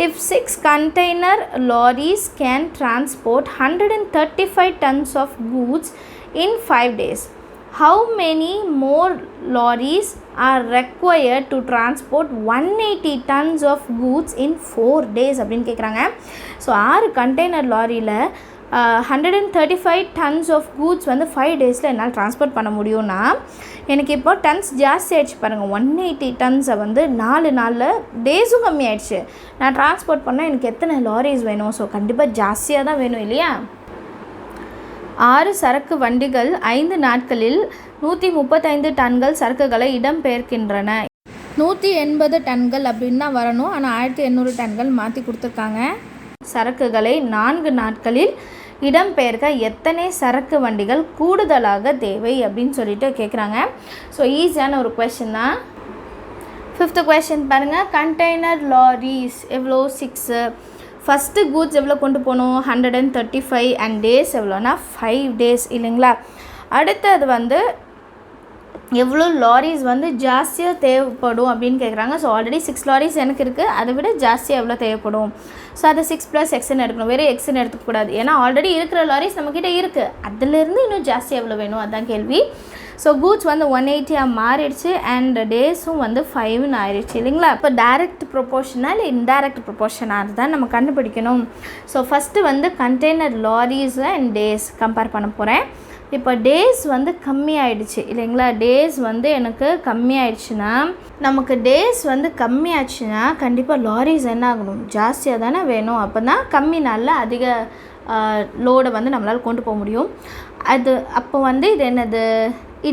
If 6 container lorries can transport 135 tons of goods in 5 days, how many more lorries are required to transport 180 tons of goods in 4 days அப்படின்னு கேட்குறாங்க. ஸோ 6 கண்டெய்னர் லாரியில் 135 tons of goods வந்து 5 days என்னால் transport பண்ண முடியும்னா எனக்கு இப்போ டன்ஸ் ஜாஸ்தி ஆகிடுச்சு பாருங்கள். 180 tons வந்து 4 நாளில் டேஸும் கம்மி ஆகிடுச்சு. நான் ட்ரான்ஸ்போர்ட் பண்ணால் எனக்கு எத்தனை லாரிஸ் வேணும், ஸோ கண்டிப்பாக ஜாஸ்தியாக தான் வேணும் இல்லையா. 6 சரக்கு வண்டிகள் 5 நாட்களில் 135 டன்கள் சரக்குகளை இடம்பெயர்க்கின்றன. 180 டன்கள் அப்படின்னு தான் வரணும். ஆனால் 1800 டன்கள் மாற்றி கொடுத்துருக்காங்க. சரக்குகளை 4 நாட்களில் இடம்பெயர்க்க எத்தனை சரக்கு வண்டிகள் கூடுதலாக தேவை அப்படின்னு சொல்லிட்டு கேட்குறாங்க. ஸோ ஈஸியான ஒரு கொஷின் தான். 5th கொஷின் பாருங்கள். கண்டெய்னர் லாரிஸ் எவ்வளோ? 6. ஃபஸ்ட்டு கூட்ஸ் எவ்வளோ கொண்டு போகணும்? 135 அண்ட் டேஸ் எவ்வளோனா 5 டேஸ் இல்லைங்களா? அடுத்தது வந்து எவ்வளோ லாரிஸ் வந்து ஜாஸ்தியாக தேவைப்படும் அப்படின்னு கேட்குறாங்க. ஸோ ஆல்ரெடி 6 லாரிஸ் எனக்கு இருக்குது, அதை விட ஜாஸ்தியாக எவ்வளோ தேவைப்படும்? ஸோ அதை 6 + Xன்னு எடுக்கணும், வேறு Xன்னு எடுத்துக்கூடாது. ஏன்னா ஆல்ரெடி இருக்கிற லாரிஸ் நம்மக்கிட்ட இருக்குது, அதிலேருந்து இன்னும் ஜாஸ்தியாக எவ்வளோ வேணும் அதுதான் கேள்வி. ஸோ கூட்ஸ் வந்து 180 மாறிடுச்சு அண்ட் டேஸும் வந்து 5ன்னு ஆயிடுச்சு இல்லைங்களா? இப்போ டைரக்ட் ப்ரொபோர்ஷனாக இல்லை இன்டைரக்ட் ப்ரொபோர்ஷனாக தான் நம்ம கண்டுபிடிக்கணும். ஸோ ஃபஸ்ட்டு வந்து container loris and days compare பண்ண போகிறேன். இப்போ டேஸ் வந்து கம்மியாயிடுச்சு இல்லைங்களா? டேஸ் வந்து எனக்கு கம்மியாயிடுச்சுன்னா, நமக்கு டேஸ் வந்து கம்மியாச்சுன்னா கண்டிப்பாக லாரிஸ் என்ன ஆகணும்? ஜாஸ்தியாக தானே வேணும். அப்போ தான் கம்மி நாளில் அதிக லோடை வந்து நம்மளால் கொண்டு போக முடியும். அப்போ வந்து இது என்னது?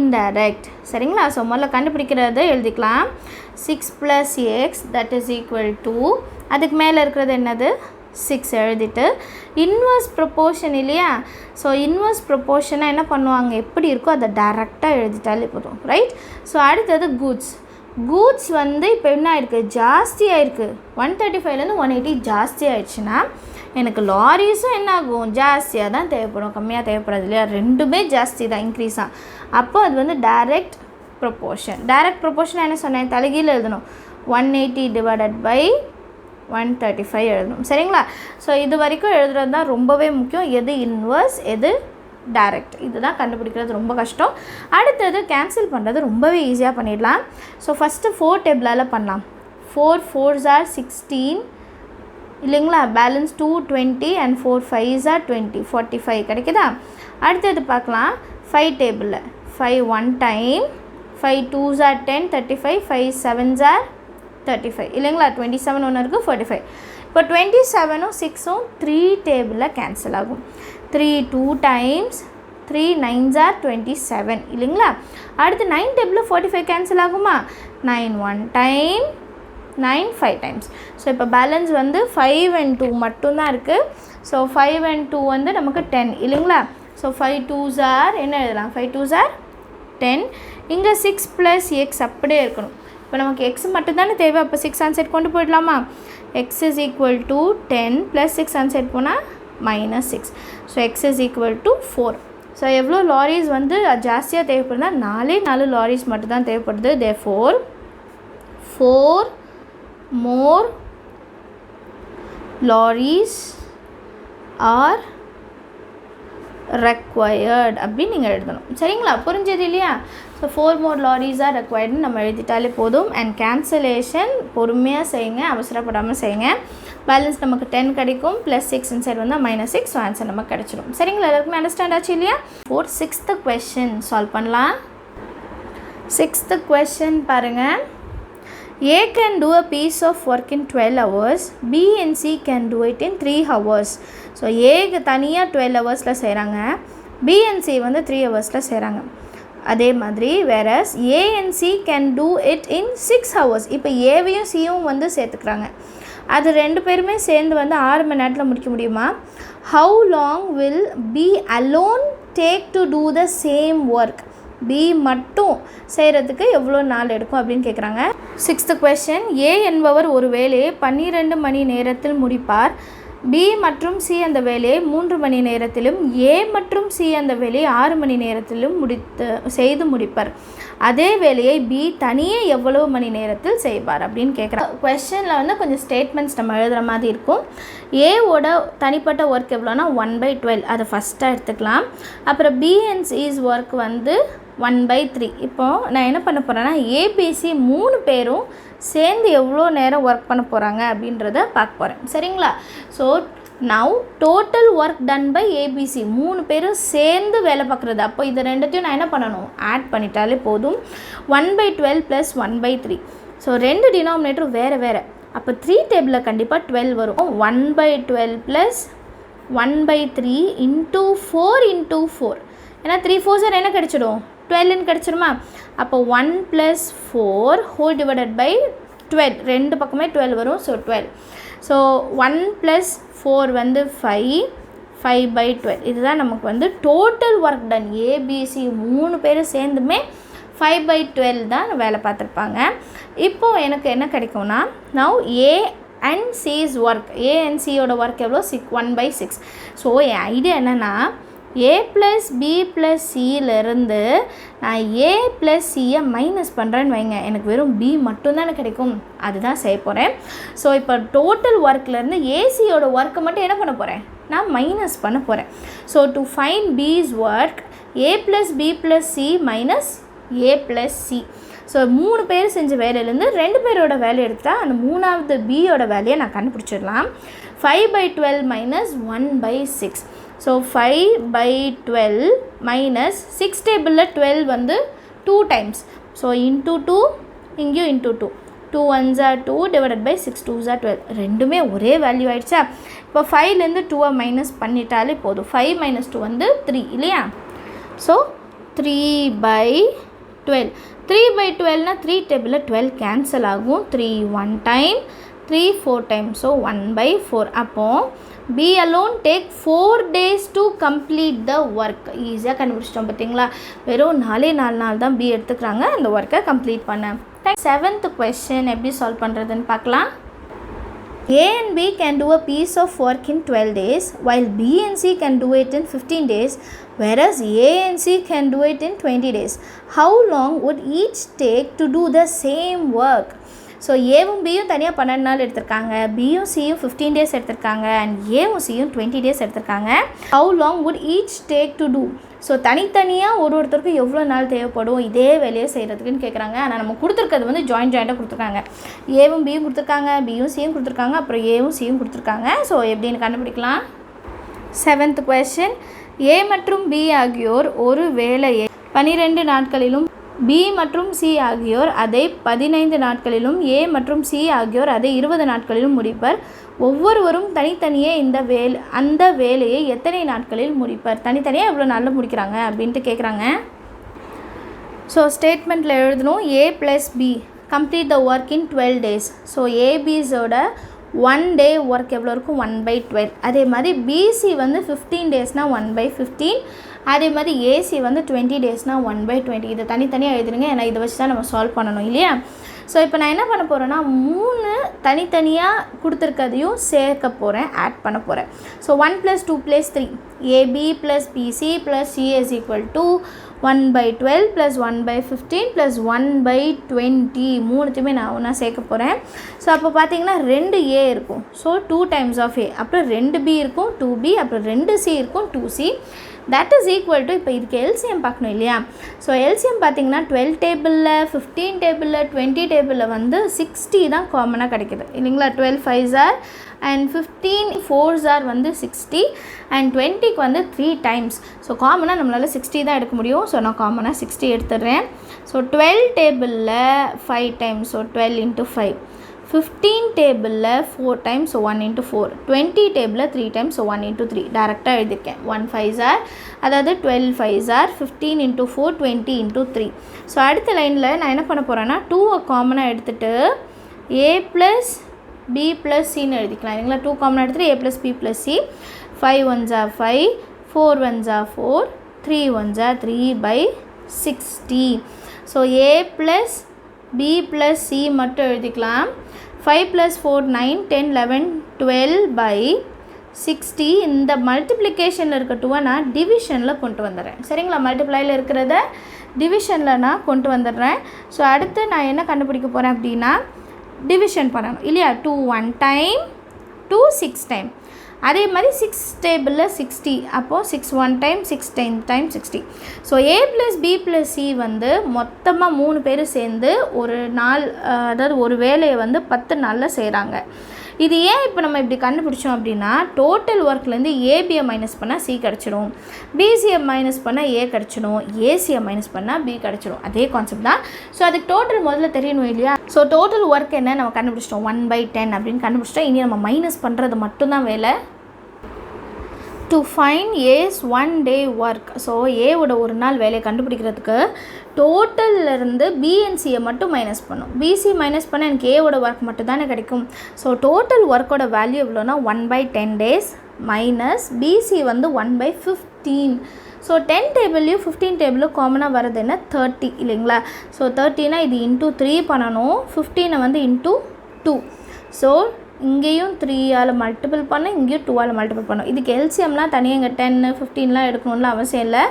இன்டைரக்ட். சரிங்களா? ஸோ முதல்ல கண்டுபிடிக்கிறத எழுதிக்கலாம். 6 + X that is equal to, அதுக்கு மேலே இருக்கிறது என்னது? 6 எழுதிட்டு இன்வர்ஸ் ப்ரொப்போர்ஷன் இல்லையா? ஸோ இன்வர்ஸ் ப்ரொப்போர்ஷனாக என்ன பண்ணுவாங்க? எப்படி இருக்கோ அதை டைரெக்டாக எழுதிட்டாலே போதும், ரைட்? ஸோ அடுத்தது கூட்ஸ் வந்து இப்போ என்ன ஆயிருக்கு? ஜாஸ்தி ஆயிருக்கு. 135லேருந்து 180 ஜாஸ்தி ஆயிடுச்சுன்னா எனக்கு லாரிஸும் என்ன ஆகும்? ஜாஸ்தியாக தான் தேவைப்படும், கம்மியாக தேவைப்படாது இல்லையா? ரெண்டுமே ஜாஸ்தி தான், இன்க்ரீஸ் தான். அப்போ அது வந்து டைரக்ட் ப்ரொப்போர்ஷன் என்ன சொன்னேன்? தலைகீழ் எழுதணும். 180 / 135 எழுதணும். சரிங்களா? ஸோ இது வரைக்கும் எழுதுறது தான் ரொம்பவே முக்கியம். எது இன்வர்ஸ், எது டைரக்ட், இதுதான் கண்டுபிடிக்கிறது ரொம்ப கஷ்டம். அடுத்தது கேன்சல் பண்ணுறது ரொம்பவே ஈஸியாக பண்ணிடலாம். ஸோ ஃபஸ்ட்டு 4 டேபிளால் பண்ணலாம். 4 4s are 16 இல்லைங்களா? பேலன்ஸ் 2 20 அண்ட் 4 5s are 20 45 கிடைக்குதா? அடுத்தது பார்க்கலாம் 5 டேபிளில். 5 1 time, 5 2s are 10 35, 5 7s are 35 இல்லைங்களா? 27 ஒன்று இருக்குது, 45. இப்போ 27ம் 6ம் 3 டேபிளில் கேன்சல் ஆகும். 3 2 டைம்ஸ், 3 9s are 27 இல்லைங்களா? அடுத்து 9 டேபிளில் 45 கேன்சல் ஆகுமா? 9 1 டைம், 9 5 டைம்ஸ். ஸோ இப்போ பேலன்ஸ் வந்து 5 and 2 மட்டும்தான் இருக்குது. ஸோ 5 and 2 வந்து நமக்கு 10 இல்லைங்களா? ஸோ 5 2s are என்ன எழுதலாம்? 5 2s are 10. இங்கே 6 + X அப்படியே இருக்கணும். இப்போ நமக்கு X மட்டும்தானே தேவை. அப்போ 6 ஆன்சைட் கொண்டு போயிடலாமா? X is equal to 10 + 6 onsite போனால் -6. So X is equal to 4. So எவ்வளோ லாரிஸ் வந்து ஜாஸ்தியாக தேவைப்படுதுன்னா 4 லாரிஸ் மட்டும்தான் தேவைப்படுது. therefore 4 more lorries are required அப்படின்னு நீங்கள் எழுதணும். சரிங்களா? புரிஞ்சது இல்லையா? ஸோ 4 more lorries are requiredன்னு நம்ம எழுதிட்டாலே போதும். அண்ட் கேன்சலேஷன் பொறுமையாக செய்யுங்க, அவசரப்படாமல் செய்யுங்க. பேலன்ஸ் நமக்கு 10 கிடைக்கும், +6 இன்சைட் வந்தால் -6. ஸோ ஆன்சர் நமக்கு கிடச்சிடும். சரிங்களா? எல்லாருக்குமே அண்டர்ஸ்டாண்ட் ஆச்சு இல்லையா? 6th கொஷின் சால்வ் பண்ணலாம். 6th கொஷின் பாருங்கள். A can do a piece of work in 12 hours, B and C can do it in 3 hours. So ஏக்கு தனியாக 12 ஹவர்ஸில் செய்கிறாங்க, B and C வந்து 3 ஹவர்ஸில் செய்கிறாங்க. அதே மாதிரி whereas A and C can do it in 6 hours. இப்போ ஏவையும் சியும் வந்து சேர்த்துக்கிறாங்க. அது 2 பேருமே சேர்ந்து வந்து 6 மணி நேரத்தில் முடிக்க முடியுமா? How long will B alone take to do the same work? B மட்டும் செய்கிறதுக்கு எவ்வளோ நாள் எடுக்கும் அப்படின்னு கேட்குறாங்க. 6th question. A என்பவர் ஒரு வேலையை 12 மணி நேரத்தில் முடிப்பார். B மற்றும் C அந்த வேலையை 3 மணி நேரத்திலும், A மற்றும் C அந்த வேலையை 6 மணி நேரத்திலும் செய்து முடிப்பார். அதே வேலையை B தனியே எவ்வளவு மணி நேரத்தில் செய்வார் அப்படின்னு கேட்குறாங்க. கொஷனில் வந்து கொஞ்சம் ஸ்டேட்மெண்ட்ஸ் நம்ம எழுதுகிற மாதிரி இருக்கும். ஏவோட தனிப்பட்ட ஒர்க் எவ்வளோனா 1/12, அதை ஃபஸ்ட்டாக எடுத்துக்கலாம். அப்புறம் B and C's ஒர்க் வந்து 1/3. இப்போது நான் என்ன பண்ண போகிறேன்னா ஏபிசி 3 பேரும் சேர்ந்து எவ்வளோ நேரம் ஒர்க் பண்ண போகிறாங்க அப்படின்றத பார்க்க போகிறேன். சரிங்களா? So now total work done by ABC, 3 பேரும் சேர்ந்து வேலை பார்க்குறது. அப்போ இது ரெண்டுத்தையும் நான் என்ன பண்ணணும்? ஆட் பண்ணிட்டாலே போதும். 1/12 + 1/3. ஸோ 2 டினாமினேட்டரும் வேறு வேறு. அப்போ 3 டேபிளில் கண்டிப்பாக 12 வரும். 1/12 + 1/3 × 4 × 4. ஏன்னா 3 4s என்ன கிடச்சிடும்? 12ன்னு கிடச்சிருமா? அப்போ 1 + 4 ஹோல் டிவைடட் பை 12, ரெண்டு பக்கமே 12 வரும். ஸோ 12. ஸோ 1 + 4 வந்து 5, 5/12. இதுதான் நமக்கு வந்து டோட்டல் ஒர்க் டன். ஏபிசி 3 பேரும் சேர்ந்துமே 5/12 தான் வேலை பார்த்துருப்பாங்க. இப்போது எனக்கு என்ன கிடைக்கும்னா, now A and C's work, A and சியோட ஒர்க் எவ்வளோ? 1/6. ஸோ என் ஐடியா என்னென்னா, ஏ ப்ளஸ் பி ப்ளஸ் சியிலேருந்து நான் ஏ ப்ளஸ் சியை மைனஸ் பண்ணுறேன்னு வைங்க, எனக்கு வெறும் பி மட்டும்தானே கிடைக்கும். அதுதான் செய்ய போகிறேன். ஸோ இப்போ டோட்டல் ஒர்க்லேருந்து ஏசியோட ஒர்க்கை மட்டும் என்ன பண்ண போகிறேன்? நான் மைனஸ் பண்ண போகிறேன். So to find B's work, A plus B plus C minus A plus C. So 3 பேர் செஞ்ச வேலையிலேருந்து 2 பேரோட வேலை எடுத்தால் அந்த 3வது பியோட வேலையை நான் கண்டுபிடிச்சிடலாம். 5/12 மைனஸ் 1/6. ஸோ 5/12 மைனஸ் 6 டேபிளில் 12 வந்து 2 டைம்ஸ். ஸோ இன்ட்டு 2, இங்கேயும் into 2. 2 1s are 2 divided by 6 2s are 12. ரெண்டுமே ஒரே வேல்யூ ஆகிடுச்சா? இப்போ 5லேருந்து 2 மைனஸ் பண்ணிட்டாலே போதும். 5 - 2 வந்து 3 இல்லையா? ஸோ 3/12. 3/12னா 3 டேபிளில் 12 கேன்சல் ஆகும். 3 1 டைம், 3 4 டைம். ஸோ 1/4. அப்போது B alone take 4 days to complete the work. ஈஸியாக கண்டுபிடிச்சிட்டோம் பார்த்தீங்களா? வெறும் 4 நாள் தான் பி எடுத்துக்கிறாங்க அந்த ஒர்க்கை கம்ப்ளீட் பண்ண. 7th question எப்படி சால்வ் பண்ணுறதுன்னு பார்க்கலாம். A and B can do a piece of work in 12 days, while B and C can do it in 15 days, whereas A and C can do it in 20 days. How long would each take to do the same work? So ஏவும் பியும் தனியாக 12 நாள் எடுத்திருக்காங்க, பியும் சியும் 15 days எடுத்திருக்காங்க, and ஏவும் சியும் 20 days எடுத்திருக்காங்க. How long would each take to do? So தனித்தனியாக ஒருத்தருக்கும் எவ்வளோ நாள் தேவைப்படும் இதே வேலையை செய்கிறதுக்குன்னு கேட்குறாங்க. ஆனால் நம்ம கொடுத்துருக்கிறது வந்து ஜாயிண்ட்டாக கொடுத்துருக்காங்க. ஏவும் பியும் கொடுத்துருக்காங்க, பியும் சியும் கொடுத்துருக்காங்க, அப்புறம் ஏவும் சியும் கொடுத்துருக்காங்க. ஸோ எப்படின்னு கண்டுபிடிக்கலாம். 7th question. ஏ மற்றும் பி ஆகியோர் ஒரு வேலையை 12 நாட்களிலும், பி மற்றும் சி ஆகியோர் அதை 15 நாட்களிலும், ஏ மற்றும் சி ஆகியோர் அதை 20 நாட்களிலும் முடிப்பர். ஒவ்வொருவரும் தனித்தனியே அந்த வேலையை எத்தனை நாட்களில் முடிப்பர்? தனித்தனியாக எவ்வளோ நாளில் முடிக்கிறாங்க அப்படின்ட்டு கேட்குறாங்க. ஸோ ஸ்டேட்மெண்ட்டில் எழுதணும், A plus B complete the work in 12 days. So ஏபிஸோட 1 day ஒர்க் எவ்வளோ இருக்கும்? 1/12. அதே மாதிரி பிசி வந்து 15 daysனால் 1/15. அதே மாதிரி ஏசி வந்து 20 daysனால் 1/20. இதை தனித்தனியாக எழுதுருங்க, ஏன்னா இதை வச்சு தான் நம்ம சால்வ் பண்ணணும் இல்லையா? ஸோ இப்போ நான் என்ன பண்ண போகிறேன்னா, 3 தனித்தனியாக கொடுத்துருக்கதையும் சேர்க்க போகிறேன், ஆட் பண்ண போகிறேன். So 1 + 2 + 3, AB plus BC plus C is equal to 1/12 + 1/15 + 1/20. மூணுத்தையுமே நான் ஒன்றா சேர்க்க போகிறேன். ஸோ அப்போ பார்த்தீங்கன்னா 2 ஏ இருக்கும். So 2 times of A. அப்புறம் 2 பி இருக்கும், 2B. அப்புறம் 2 சி இருக்கும், 2C. That is equal to, இப்போ இதுக்கு எல்சிஎம் பார்க்கணும் இல்லையா? ஸோ எல்சிஎம் பார்த்தீங்கன்னா 12 டேபிளில், 15 டேபிளில், 20 டேபிளில் வந்து 60 தான் காமனாக கிடைக்கிது இல்லைங்களா? 12 5s are and 15 4s are வந்து 60 அண்ட் 20க்கு வந்து 3 times. ஸோ காமனாக நம்மளால் 60 தான் எடுக்க முடியும். ஸோ நான் காமனாக 60 எடுத்துடுறேன். ஸோ 12 டேபிளில் 5 times. ஸோ 12 × 5. 15 டேபிளில் 4 times. ஸோ 1 × 4. 20 டேபிளில் 3 times. ஸோ 1 × 3. டேரெக்டாக எழுதியிருக்கேன். 1 5s are, அதாவது 12 5s are, 15 × 4, 20 × 3. ஸோ அடுத்த லைனில் நான் என்ன பண்ண போகிறேன்னா, 2 காமனாக எடுத்துகிட்டு ஏ ப்ளஸ் பி ப்ளஸ் சின்னு எழுதிக்கலாம் இல்லைங்களா? 2 காமனாக எடுத்துகிட்டு A plus B plus C. 5 1s are 5, 4 1s are 4, 3 1s are 3/60. So A plus B plus C மட்டும் எழுதிக்கலாம். 5 + 4 9, 10 11 12/60. இந்த மல்டிப்ளிகேஷனில் இருக்க 2 நான் டிவிஷனில் கொண்டு வந்துடுறேன் சரிங்களா? மல்டிப்ளையில் இருக்கிறத டிவிஷனில் நான் கொண்டு வந்துடுறேன். ஸோ அடுத்து நான் என்ன கண்டுபிடிக்க போகிறேன் அப்படின்னா, டிவிஷன் பண்ணணும் இல்லையா? 2 1 time, 2 6 time. அதே மாதிரி 6 டேபிளில் 60. அப்போது 6 1 time, 6 10 time 60. So A plus B plus C வந்து மொத்தமாக 3 பேர் சேர்ந்து ஒரு நாள், அதாவது ஒரு வேலையை வந்து 10 நாளில் செய்கிறாங்க. இது ஏன் இப்போ நம்ம இப்படி கண்டுபிடிச்சோம் அப்படின்னா, டோட்டல் ஒர்க்லேருந்து ஏபியை மைனஸ் பண்ணால் சி கிடச்சிடும், பிசியை மைனஸ் பண்ணால் ஏ கிடச்சிடும், ஏசியை மைனஸ் பண்ணால் பி கிடச்சிடும். அதே கான்செப்ட் தான். ஸோ அதுக்கு டோட்டல் முதல்ல தெரியணும் இல்லையா? ஸோ டோட்டல் ஒர்க் என்ன நம்ம கண்டுபிடிச்சிட்டோம், 1/10 அப்படின்னு கண்டுபிடிச்சிட்டோம். இனி நம்ம மைனஸ் பண்ணுறது மட்டும்தான் வேலை. To find A's one day work. So ஏவோட ஒரு நாள் வேலையை கண்டுபிடிக்கிறதுக்கு டோட்டல்லேருந்து பிஎன்சியை மட்டும் மைனஸ் பண்ணும். பிசி மைனஸ் பண்ண எனக்கு ஏவோட ஒர்க் மட்டும் தானே கிடைக்கும். ஸோ டோட்டல் ஒர்க்கோட வேல்யூ எவ்வளோனா 1/10 days மைனஸ் பிசி வந்து 1/15. ஸோ 10 டேபிள்லையும் 15 டேபிளும் காமனாக வர்றது என்ன 30 இல்லைங்களா. ஸோ 30னா இது இன்ட்டு 3 பண்ணணும், 15 வந்து இன்ட்டு 2. ஸோ இங்கேயும் 3ஆல் மல்டிபிள் பண்ணோம், இங்கேயும் 2ஆல் மல்டிபிள் பண்ணோம். இதுக்கு எல்சிஎம்லாம் தனியாக இங்கே 10 15லாம் எடுக்கணும்லாம் அவசியம் இல்லை.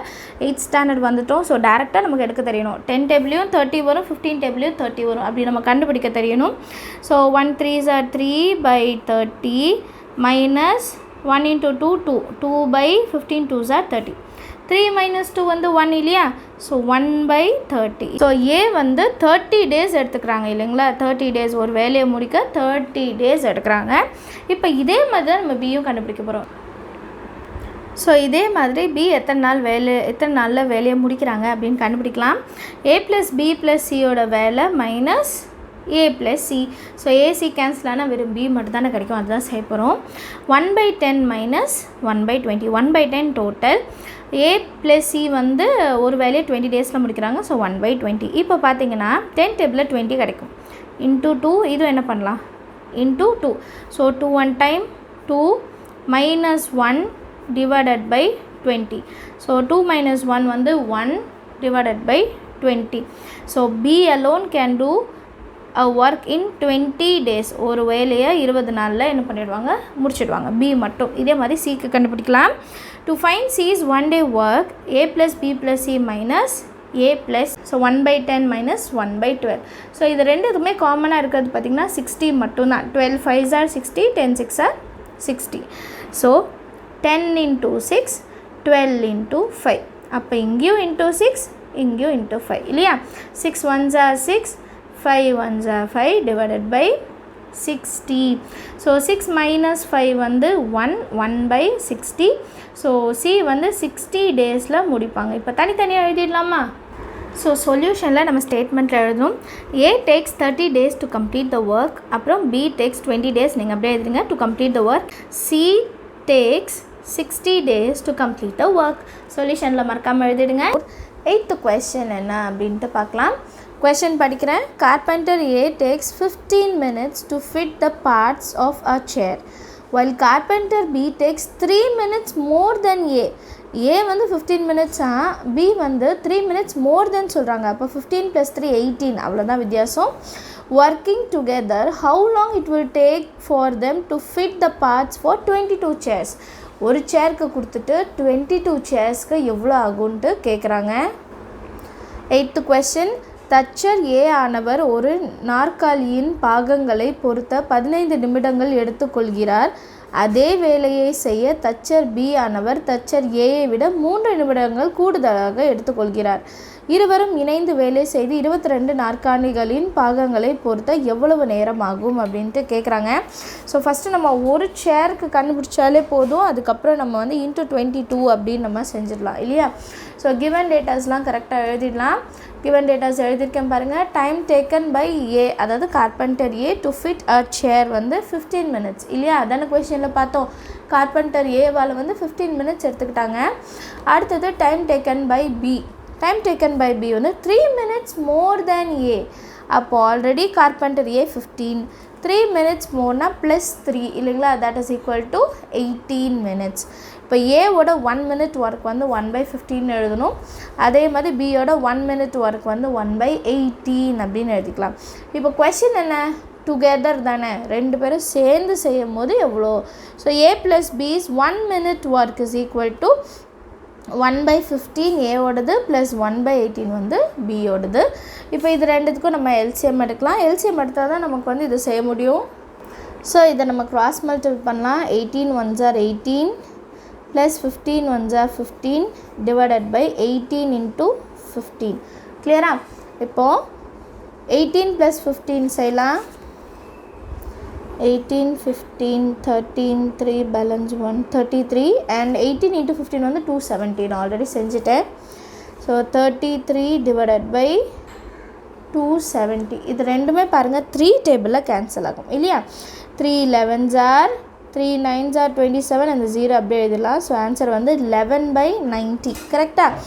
8th standard வந்துட்டோம். ஸோ டேரெக்டாக நமக்கு எடுக்க தெரியணும். 10 டேபிளையும் 30 வரும், 15 டேபிளையும் 30 வரும், அப்படி நம்ம கண்டுபிடிக்க தெரியணும். So 1 3s are 3/30 minus 1 into 2 2, 2/15 2s are 30. 3 minus 2 வந்து 1 இல்லையா. ஸோ 1/30. ஸோ ஏ வந்து 30 days எடுத்துக்கிறாங்க இல்லைங்களா. 30 days ஒரு வேலையை முடிக்க 30 days எடுக்கிறாங்க. இப்போ இதே மாதிரி தான் நம்ம பியும் கண்டுபிடிக்க போகிறோம். ஸோ இதே மாதிரி பி எத்தனை நாளில் வேலையை முடிக்கிறாங்க அப்படின்னு கண்டுபிடிக்கலாம். ஏ ப்ளஸ் பி ப்ளஸ் சியோட வேலை minus A plus C. So AC cancel ஆனால் வெறும் பி மட்டும் தானே கிடைக்கும், அதுதான் செய்ய போகிறோம். 1/10 மைனஸ் 1/20, 1/10 டோட்டல். ஏ ப்ளஸ் சி வந்து ஒரு வேலையை 20 daysல முடிக்கிறாங்க. ஸோ 1/20. இப்போ பார்த்தீங்கன்னா 10 டேபிளில் 20 கிடைக்கும். இன்ட்டு 2 இதுவும் என்ன பண்ணலாம் into 2. So 2 1 time 2 minus 1 divided by 20. So 2 minus 1 வந்து 1 divided by 20. So B alone can do a work in 20 days. ஒரு வேலையை 20 நாளில் என்ன பண்ணிடுவாங்க முடிச்சிடுவாங்க பி மட்டும். இதே மாதிரி சிக்கு கண்டுபிடிக்கலாம். To find C is 1 day work a plus b plus c minus a plus. So 1/10 minus 1/12. So இது ரெண்டுக்குமே காமனாக இருக்கிறது பார்த்திங்கன்னா 60 மட்டும்தான். 12 5s are 60, 10 6 are 60. So 10 into 6, 12 into 5. அப்போ இங்கேயும் into 6, இங்கேயும் into 5 இல்லையா. 6 1s are 6, 5 1s are 5 divided by 60. So 6 minus 5 வந்து 1/60. ஸோ சி வந்து 60 daysல முடிப்பாங்க. இப்போ தனித்தனியாக எழுதிடலாமா. ஸோ சொல்யூஷனில் நம்ம ஸ்டேட்மெண்ட்டில் எழுதணும். A takes 30 days to complete the work, அப்புறம் பி டேக்ஸ் 20 days, நீங்கள் அப்படியே எழுதுங்க, to complete the work. C takes 60 days to complete the work. சொல்யூஷனில் மறக்காமல் எழுதிடுங்க. 8th question என்ன அப்படின்ட்டு பார்க்கலாம். Question படிக்கிறேன். Carpenter A takes 15 minutes to fit the parts of a chair, while carpenter B takes 3 minutes more than A. A வந்து 15 minutes, B வந்து 3 minutes more than சொல்கிறாங்க. அப்போ 15 + 3 18, அவ்வளோதான் வித்தியாசம். Working together, how long it will take for them to fit the parts for 22 chairs? ஒரு சேருக்கு கொடுத்துட்டு 22 chairsக்கு எவ்வளோ ஆகும்ன்ட்டு கேட்குறாங்க. 8th question. தச்சர் ஏ ஆனவர் ஒரு நாற்காலியின் பாகங்களை பொறுத்த 15 நிமிடங்கள் எடுத்துக்கொள்கிறார். அதே வேலையை செய்ய தச்சர் பி ஆனவர் தச்சர் ஏயை விட 3 நிமிடங்கள் கூடுதலாக எடுத்துக்கொள்கிறார். இருவரும் இணைந்து வேலை செய்து 22 நாற்காலிகளின் பாகங்களை பொறுத்த எவ்வளவு நேரம் ஆகும் அப்படின்ட்டு கேட்குறாங்க. ஸோ ஃபஸ்ட்டு நம்ம ஒரு சேருக்கு கண்டுபிடிச்சாலே போதும், அதுக்கப்புறம் நம்ம வந்து இன்ட்டு 22 அப்படின்னு நம்ம செஞ்சிடலாம் இல்லையா. ஸோ கிவன் டேட்டாஸ்லாம் கரெக்டாக எழுதிடலாம். கிவன் டேட்டாஸ் எழுதியிருக்கேன் பாருங்கள். டைம் டேக்கன் பை ஏ, அதாவது கார்பெண்டர் ஏ டு ஃபிட் அ சேர் வந்து 15 minutes இல்லையா. அதான கொஷனில் பார்த்தோம். கார்பெண்டர் ஏவால் வந்து 15 minutes எடுத்துக்கிட்டாங்க. அடுத்தது time taken by B. Time taken by B வந்து 3 minutes more than ஏ. அப்போ ஆல்ரெடி கார்பெண்டர் ஏ 15, 3 minutes மோர்னா +3 இல்லைங்களா. That is equal to 18 minutes. இப்போ ஏவோட 1 minute ஒர்க் வந்து 1/15 எழுதணும். அதே மாதிரி பியோட 1 minute ஒர்க் வந்து 1/18 அப்படின்னு எழுதிக்கலாம். இப்போ கொஷின் என்ன, டுகெதர் தானே, ரெண்டு பேரும் சேர்ந்து செய்யும் போது எவ்வளோ. So A plus B is 1 minute work is equal to 1/15 ஏவோடது ப்ளஸ் 1/18 வந்து பியோடது. இப்போ இது ரெண்டுத்துக்கும் நம்ம எல்சிஎம் எடுக்கலாம். எல்சிஎம் எடுத்தால் தான் நமக்கு வந்து இது செய்ய முடியும். ஸோ இதை நம்ம கிராஸ் மல்டிபிள் பண்ணலாம். 18 1s are 18 plus 15 1s are 15 divided by 18 into 15. கிளியரா. இப்போது 18 + 15 செய்யலாம். 18 15 13 3 பேலன்ஸ் 1 33 அண்ட் 18 into 15 வந்து 217 ஆல்ரெடி செஞ்சுட்டேன். So 33 divided by 270. இது ரெண்டுமே பாருங்கள் 3 டேபிளில் கேன்சல் ஆகும் இல்லையா. 3 11s are 3 9s are 27 அந்த 0 அப்படியே எழுதலாம். ஸோ ஆன்சர் வந்து 11/90. கரெக்டாக?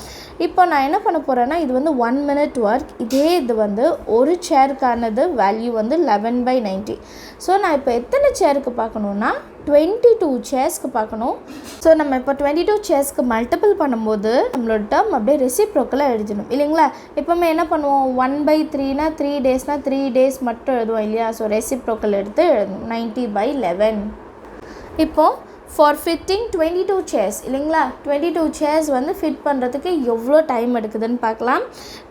இப்போ நான் என்ன பண்ண போகிறேன்னா, இது வந்து 1 minute ஒர்க். இதே இது வந்து ஒரு சேருக்கானது வேல்யூ வந்து 11/90. ஸோ நான் இப்போ எத்தனை சேருக்கு பார்க்கணுன்னா 22 சேர்ஸ்க்கு பார்க்கணும். ஸோ நம்ம இப்போ 22 சேர்ஸ்க்கு மல்டிபிள் பண்ணும்போது நம்மளோட டேர்ம் அப்படியே ரெசிப்ரோக்கலாக எழுதணும் இல்லைங்களா? எப்போவுமே என்ன பண்ணுவோம், 1/3னா 3 daysனால் 3 days மட்டும் எழுதுவோம் இல்லையா? ஸோ ரெசிப்ரோக்கல் எடுத்து எழுதணும். 90/11. இப்போது ஃபார் ஃபிட்டிங் 22 சேர்ஸ் இல்லைங்களா? 22 சேர்ஸ் வந்து ஃபிட் பண்ணுறதுக்கு எவ்வளோ டைம் எடுக்குதுன்னு பார்க்கலாம்.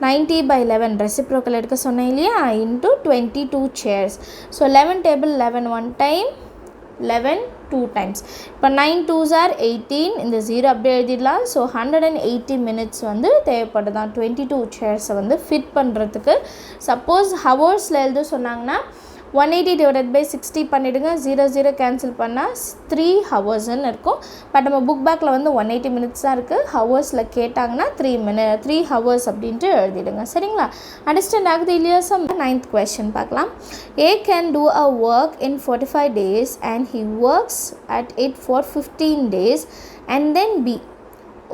90/11 ரெசிப்ரோக்கல் எடுக்க சொன்னேன் இல்லையா, into 22 chairs. So 11 table 11 1 time, 11 2 times. இப்போ 9 2s are 18. இந்த 0 அப்படியே எழுதிடலாம். ஸோ 180 minutes வந்து தேவைப்படுதான் 22 சேர்ஸை வந்து ஃபிட் பண்ணுறதுக்கு. சப்போஸ் ஹவர்ஸில் எழுத சொன்னாங்கன்னா 180 divided by 60 பண்ணிவிடுங்க. 0 0 கேன்சல் பண்ணால் 3 ஹவர்ஸ்ன்னு இருக்கும். பட் நம்ம புக் பேக்கில் வந்து 180 minutes தான் இருக்குது. ஹவர்ஸில் கேட்டாங்கன்னா 3 ஹவர்ஸ் அப்படின்ட்டு எழுதிடுங்க. சரிங்களா? அண்டர்ஸ்டாண்ட் ஆகுது இல்லையா? சம் 9th question பார்க்கலாம். A can do a work in 45 days and he works at it for 15 days and then B.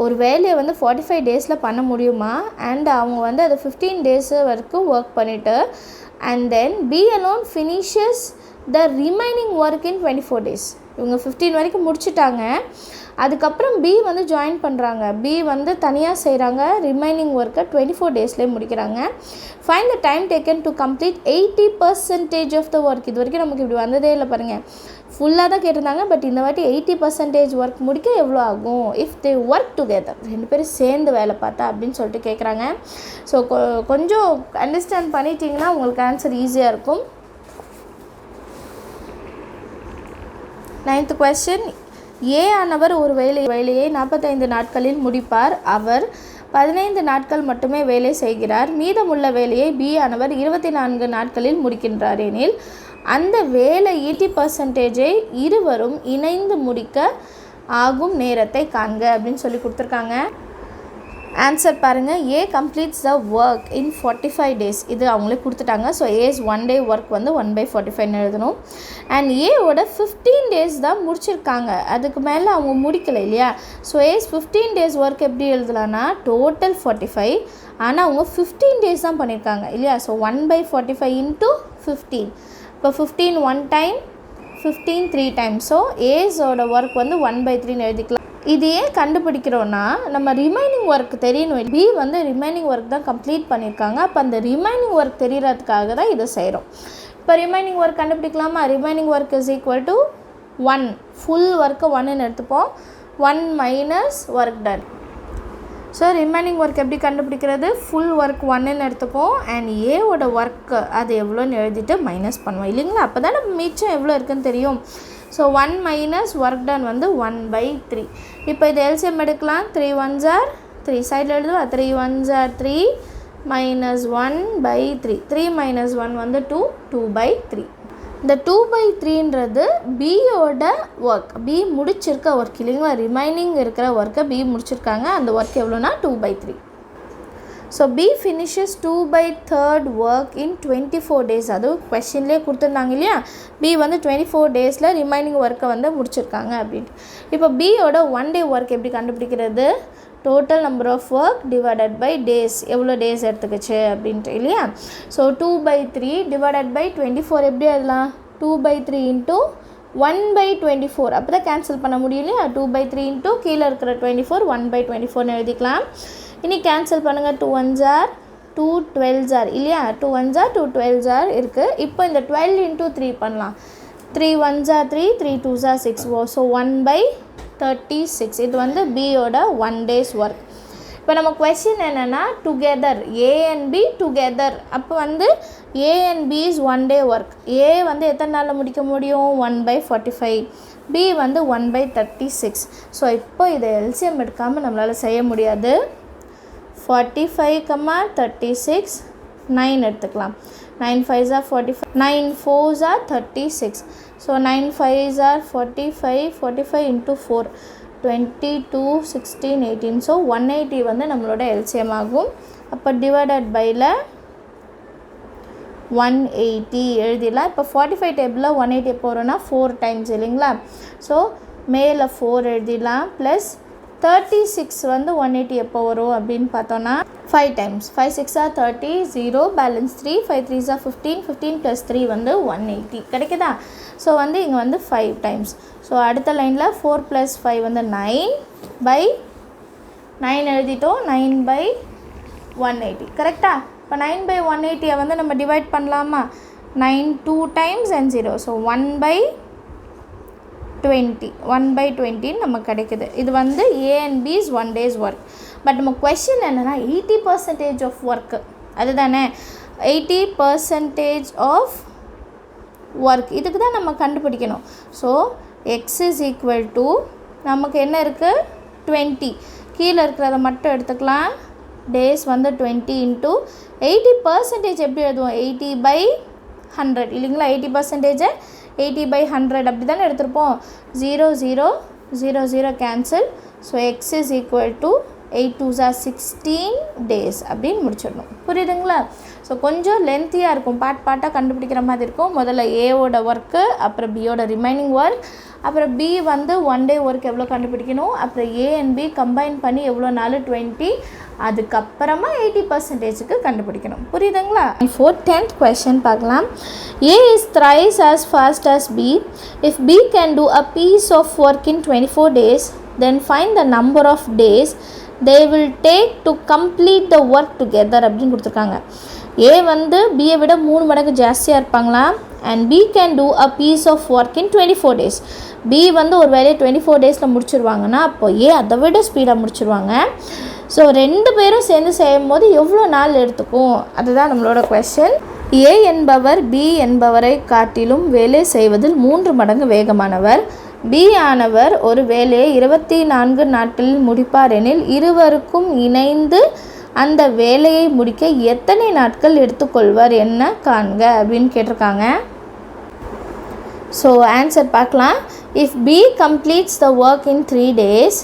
ஒரு வேலையை வந்து 45 டேஸில் பண்ண முடியுமா? அண்ட் அவங்க வந்து அதை 15 days வரைக்கும் ஒர்க் பண்ணிவிட்டு and then B alone finishes the remaining work in 24 days. இவங்க 15 வரைக்கும் முடிச்சிட்டாங்க. அதுக்கப்புறம் B வந்து ஜாயின் பண்ணுறாங்க. B வந்து தனியாக செய்கிறாங்க. ரிமைனிங் ஒர்க்கை 24 டேஸ்லேயே முடிக்கிறாங்க. Find the time taken to complete 80% of the work. இது வரைக்கும் நமக்கு இப்படி வந்ததே இல்லை பாருங்கள். ஃபுல்லாக தான் கேட்டிருந்தாங்க. பட் இந்த வாட்டி 80% ஒர்க் முடிக்க எவ்வளோ ஆகும்? இஃப் தே ஒர்க் டுகெதர், ரெண்டு பேரும் சேர்ந்து வேலை பார்த்தா அப்படின்னு சொல்லிட்டு கேட்குறாங்க. ஸோ கொஞ்சம் அண்டர்ஸ்டாண்ட் பண்ணிட்டீங்கன்னா உங்களுக்கு ஆன்சர் ஈஸியாக இருக்கும். 9th question. ஏ ஆனவர் ஒரு வேலையை 45 நாட்களில் முடிப்பார். அவர் 15 நாட்கள் மட்டுமே வேலை செய்கிறார். மீதமுள்ள வேலையை பி ஆனவர் 24 நாட்களில் முடிக்கின்றார் எனில் அந்த வேலை 80%ஐ இருவரும் இணைந்து முடிக்க ஆகும் நேரத்தை காண்க அப்படின்னு சொல்லி கொடுத்துருக்காங்க. ஆன்சர் பாருங்கள். A completes the work in 45 days. இது அவங்களே கொடுத்துட்டாங்க. ஸோ ஏஸ் 1 day ஒர்க் வந்து 1/45 எழுதணும். அண்ட் ஏவோட 15 days தான் முடிச்சிருக்காங்க. அதுக்கு மேலே அவங்க முடிக்கலை இல்லையா? ஸோ ஏஸ் 15 days ஒர்க் எப்படி எழுதலான்னா டோட்டல் 45, ஆனால் அவங்க 15 days தான் பண்ணியிருக்காங்க இல்லையா? So 1/45 into 15. இப்போ 15 1 time, 15 3 times. ஸோ ஏஸோட ஒர்க் வந்து 1/3 எழுதிக்கலாம். இது ஏன் கண்டுபிடிக்கிறோன்னா, நம்ம ரிமைனிங் ஒர்க் தெரியணும். பி வந்து ரிமைனிங் ஒர்க் தான் கம்ப்ளீட் பண்ணியிருக்காங்க. அப்போ அந்த ரிமைனிங் ஒர்க் தெரியறதுக்காக தான் இதை செய்கிறோம். இப்போ ரிமைனிங் ஒர்க் கண்டுபிடிக்கலாமா? Remaining work is equal to 1. Full ஒர்க்கு 1ன்னு எடுத்துப்போம். 1 minus work done. So remaining work எப்படி கண்டுபிடிக்கிறது? ஃபுல் ஒர்க் 1ன்னு எடுத்துப்போம். அண்ட் ஏவோட ஒர்க்கு அது எவ்வளோன்னு எழுதிட்டு மைனஸ் பண்ணுவோம் இல்லைங்களா? அப்போ தான் நம்ம மிச்சம் எவ்வளோ இருக்குன்னு தெரியும். ஸோ 1 மைனஸ் ஒர்க் டன் வந்து 1/3. இப்போ இது எல்சிஎம் எடுக்கலாம். 3 1s are 3 சைடில் எழுதுவா. 3 1s are 3 மைனஸ் 1/3. 3 மைனஸ் 1 வந்து 2, 2/3. இந்த 2/3ன்றது பியோட ஒர்க். பி முடிச்சிருக்க ஒர்க் இல்லைங்களா? ரிமைனிங் இருக்கிற ஒர்க்கை பி முடிச்சிருக்காங்க. அந்த ஒர்க் எவ்வளோனா 2/3. So B finishes 2/3 work in 24 days. அதுவும் கொஷின்லேயே கொடுத்துருந்தாங்க இல்லையா? பி வந்து 24 daysல ரிமைனிங் ஒர்க்கை வந்து முடிச்சிருக்காங்க அப்படின்ட்டு. இப்போ பியோட 1 day ஒர்க் எப்படி கண்டுபிடிக்கிறது? Total number of work divided by days, எவ்வளோ டேஸ் எடுத்துக்கிச்சு அப்படின்ட்டு இல்லையா? ஸோ 2/3 டிவைடட் பை 24 எப்படி எழுதலாம்? 2/3 இன்ட்டு 1/24. அப்போ தான் கேன்சல் பண்ண முடியும் இல்லையா? 2/3 இன்ட்டு கீழே இருக்கிற 24 1/24ன்னு எழுதிக்கலாம். இனி கேன்சல் பண்ணுங்கள். 2 1s are 2 12s are இல்லையா? 2 1s are 2 12s are இருக்குது. இப்போ இந்த 12 இன்ட்டு 3 பண்ணலாம். 3 1s are 3, 3 2s are 6. So 1/36. இது வந்து பியோட 1 days ஒர்க். இப்போ நம்ம கொஸ்டின் என்னென்னா together A and B together. அப்போ வந்து A and B is 1 day work. A வந்து எத்தனை நாளில் முடிக்க முடியும்? 1/45. பி வந்து 1/36. ஸோ இப்போ இதை எல்சிஎம் எடுக்காமல் நம்மளால் செய்ய முடியாது. 45, 36, 9 எடுத்துக்கலாம். 9 5s are 45, 9 4s are 36. So 9 5s are 45, 45 into 4 22, 16, 18. So 180 வந்து நம்மளோட எல்சிஎம் ஆகும். அப்போ டிவைடட் பையில் 180 எழுதிடலாம். இப்போ 45 டேபிளில் 180 எப்போ வரும்னா 4 டைம்ஸ் இல்லைங்களா? ஸோ மேலே 4 எழுதிடலாம். ப்ளஸ் 36 வந்து 180 எப்போ வரும் அப்படின்னு பார்த்தோன்னா 5 டைம்ஸ். 5 6 30, 0 பேலன்ஸ் 3, 5 3 15, 15 + 3 வந்து 180 கிடைக்குதா? ஸோ வந்து இங்கே வந்து 5 டைம்ஸ். ஸோ அடுத்த லைனில் 4 + 5 வந்து 9/9 எழுதிட்டோம். 9/180 கரெக்டா? இப்போ 9/180 வந்து நம்ம டிவைட் பண்ணலாமா? 9 2 டைம்ஸ் and 0. ஸோ 1/20 நமக்கு கிடைக்குது. இது வந்து A and B's 1 day's work. But நம்ம கொஷின் என்னென்னா 80% ஆஃப் ஒர்க்கு அதுதானே, 80% ஆஃப் ஒர்க் இதுக்கு தான் நம்ம கண்டுபிடிக்கணும். So X is equal to நமக்கு என்ன இருக்குது 20, கீழே இருக்கிறத மட்டும் எடுத்துக்கலாம். டேஸ் வந்து 20 × 80% எப்படி எழுதுவோம்? 80/100 இல்லைங்களா? 80% 80/100 அப்படி தானே எடுத்திருப்போம். 0 0 0 0 cancel. So X is equal to 8 2 16 days அப்படின்னு முடிச்சிடணும். புரியுதுங்களா? ஸோ கொஞ்சம் லென்த்தியாக இருக்கும், பார்ட்டாக கண்டுபிடிக்கிற மாதிரி இருக்கும். முதல்ல ஏவோட ஒர்க்கு, அப்புறம் பியோட ரிமைனிங் ஒர்க், அப்புறம் பி வந்து 1 டே ஒர்க் எவ்வளோ கண்டுபிடிக்கணும், அப்புறம் ஏ அண்ட் பி கம்பைன் பண்ணி எவ்வளோ நாள் 20, அதுக்கப்புறமா 80%க்கு கண்டுபிடிக்கணும். புரியுதுங்களா? 10th கொஷின் பார்க்கலாம். A is thrice as fast as B. If B can do a piece of work in 24 days, then find the number of days they will take to complete the work together அப்படின்னு கொடுத்துருக்காங்க. A வந்து பியை விட 3 மடங்கு ஜாஸ்தியாக இருப்பாங்களா, and B can do a piece of work in 24 days. B வந்து ஒரு வேலையை 24 டேஸில் முடிச்சிருவாங்கன்னா அப்போ A அதை விட ஸ்பீடாக முடிச்சிருவாங்க. ஸோ 2 பேரும் சேர்ந்து செய்யும் போது எவ்வளோ நாள் எடுத்துக்கும், அதுதான் நம்மளோட கொஷின். A என்பவர் B என்பவரை காட்டிலும் வேலை செய்வதில் 3 மடங்கு வேகமானவர். B ஆனவர் ஒரு வேலையை 24 நாட்களில் முடிப்பார் எனில் இருவருக்கும் இணைந்து அந்த வேலையை முடிக்க எத்தனை நாட்கள் எடுத்துக்கொள்வார் என்ன காண்க அப்படின்னு கேட்டிருக்காங்க. ஸோ ஆன்சர் பார்க்கலாம். If B completes the work in 3 days,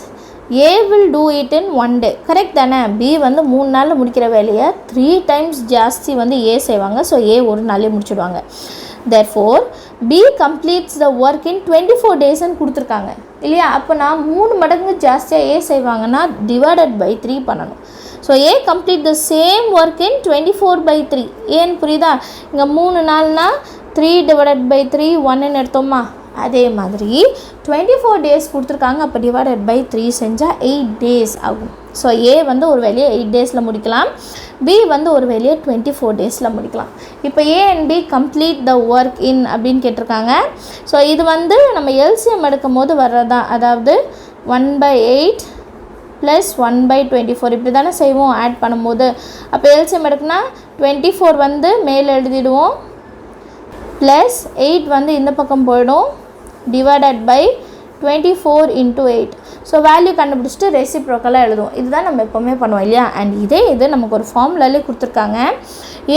A will do it in 1 day. Correct தானே? B வந்து 3 நாளில் முடிக்கிற வேலையை 3 டைம்ஸ் ஜாஸ்தி வந்து A செய்வாங்க. ஸோ A ஒரு நாளே முடிச்சுடுவாங்க. therefore B completes the work in 24 days கொடுத்துருக்காங்க இல்லையா? அப்போ நான் 3 மடங்கு ஜாஸ்தியாக A செய்வாங்கன்னா /3 பண்ணணும். So A complete the same work in 24/3. ஏன்னு புரியுதா? இங்கே 3 நாள்னா 3/3 1ன்னு எடுத்தோமா, அதே மாதிரி 24 டேஸ் கொடுத்துருக்காங்க. அப்போ /3 செஞ்சால் 8 டேஸ் ஆகும். ஸோ A வந்து ஒரு வேலையை 8 டேஸில் முடிக்கலாம், B வந்து ஒரு வேலையை 24 டேஸில் முடிக்கலாம். இப்போ A and B complete the work in அப்படின்னு கேட்டிருக்காங்க. ஸோ இது வந்து நம்ம எல்சிஎம் எடுக்கும் போது வர்றதான், அதாவது 1/8 + 1/24 இப்படி தானே செய்வோம் ஆட் பண்ணும்போது. அப்போ எல்சிஎம் எடுக்குன்னா 24 வந்து மேலே எழுதிடுவோம், ப்ளஸ் 8 வந்து இந்த பக்கம் போயிடும், /24 × 8. ஸோ வேல்யூ கண்டுபிடிச்சிட்டு ரெசிப்ரோக்கலாக எழுதுவோம். இதுதான் நம்ம எப்போவுமே பண்ணுவோம் இல்லையா? அண்ட் இது நமக்கு ஒரு ஃபார்முலாலே கொடுத்துருக்காங்க.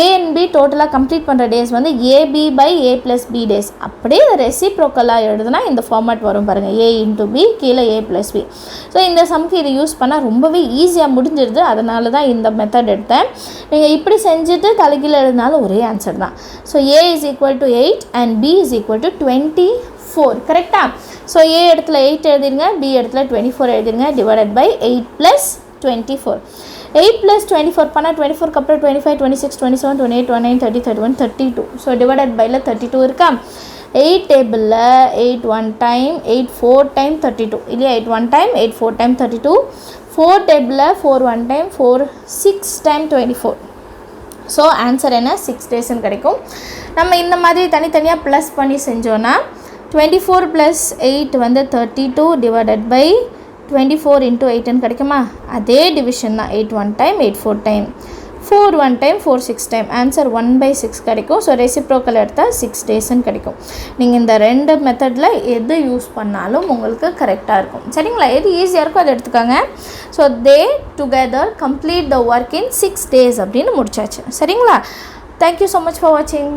A and B டோட்டலாக கம்ப்ளீட் பண்ணுற டேஸ் வந்து AB/A + B டேஸ். அப்படியே இதை ரெசிப்ரோக்கலாக எழுதுனா இந்த ஃபார்மேட் வரும் பாருங்கள், A × B கீழே A + B. ஸோ இந்த சம்க்கு இதை யூஸ் பண்ணால் ரொம்பவே ஈஸியாக முடிஞ்சிருது. அதனால தான் இந்த மெத்தட் எடுத்தேன். நீங்கள் இப்படி செஞ்சுட்டு தலைகீழ எழுதினாலும் ஒரே ஆன்சர் தான். So A is equal to 8 and B is equal to 24. கரெக்டாக? ஸோ A இடத்துல 8 எழுதிருங்க, B இடத்துல 24 எழுதிருங்க, /8 + 24. 8 + 24 பண்ணால் 24க்கு அப்புறம் 25 26 27 28 29 30 31 32. ஸோ //ல 32 இருக்கா? 8 டேபிளில் 8 1 டைம் 8 4 டைம் 32 இல்லையா? 8 1 டைம் 8 4 டைம் 32. 4 டேபிளில் 4 1 டைம் 4 6 டைம் 24. ஸோ ஆன்சர் என்ன? 6 டேஸ்ன்னு கிடைக்கும். நம்ம இந்த மாதிரி தனித்தனியாக ப்ளஸ் பண்ணி செஞ்சோன்னா 24 + 8 வந்து 32 /24 × 8ன்னு கிடைக்குமா? அதே டிவிஷன் தான். 8 1 time 8 4 time 4 1 time 4 6 time answer 1/6 கிடைக்கும். ஸோ ரெசிப்ரோக்கல் எடுத்தால் 6 டேஸ்ன்னு கிடைக்கும். நீங்கள் இந்த 2 மெத்தடில் எது யூஸ் பண்ணாலும் உங்களுக்கு கரெக்டாக இருக்கும். சரிங்களா? எது ஈஸியாக இருக்கோ அதை எடுத்துக்காங்க. So they together complete the work in 6 days அப்படின்னு முடிச்சாச்சு. சரிங்களா? தேங்க்யூ ஸோ மச் ஃபார் வாட்சிங்.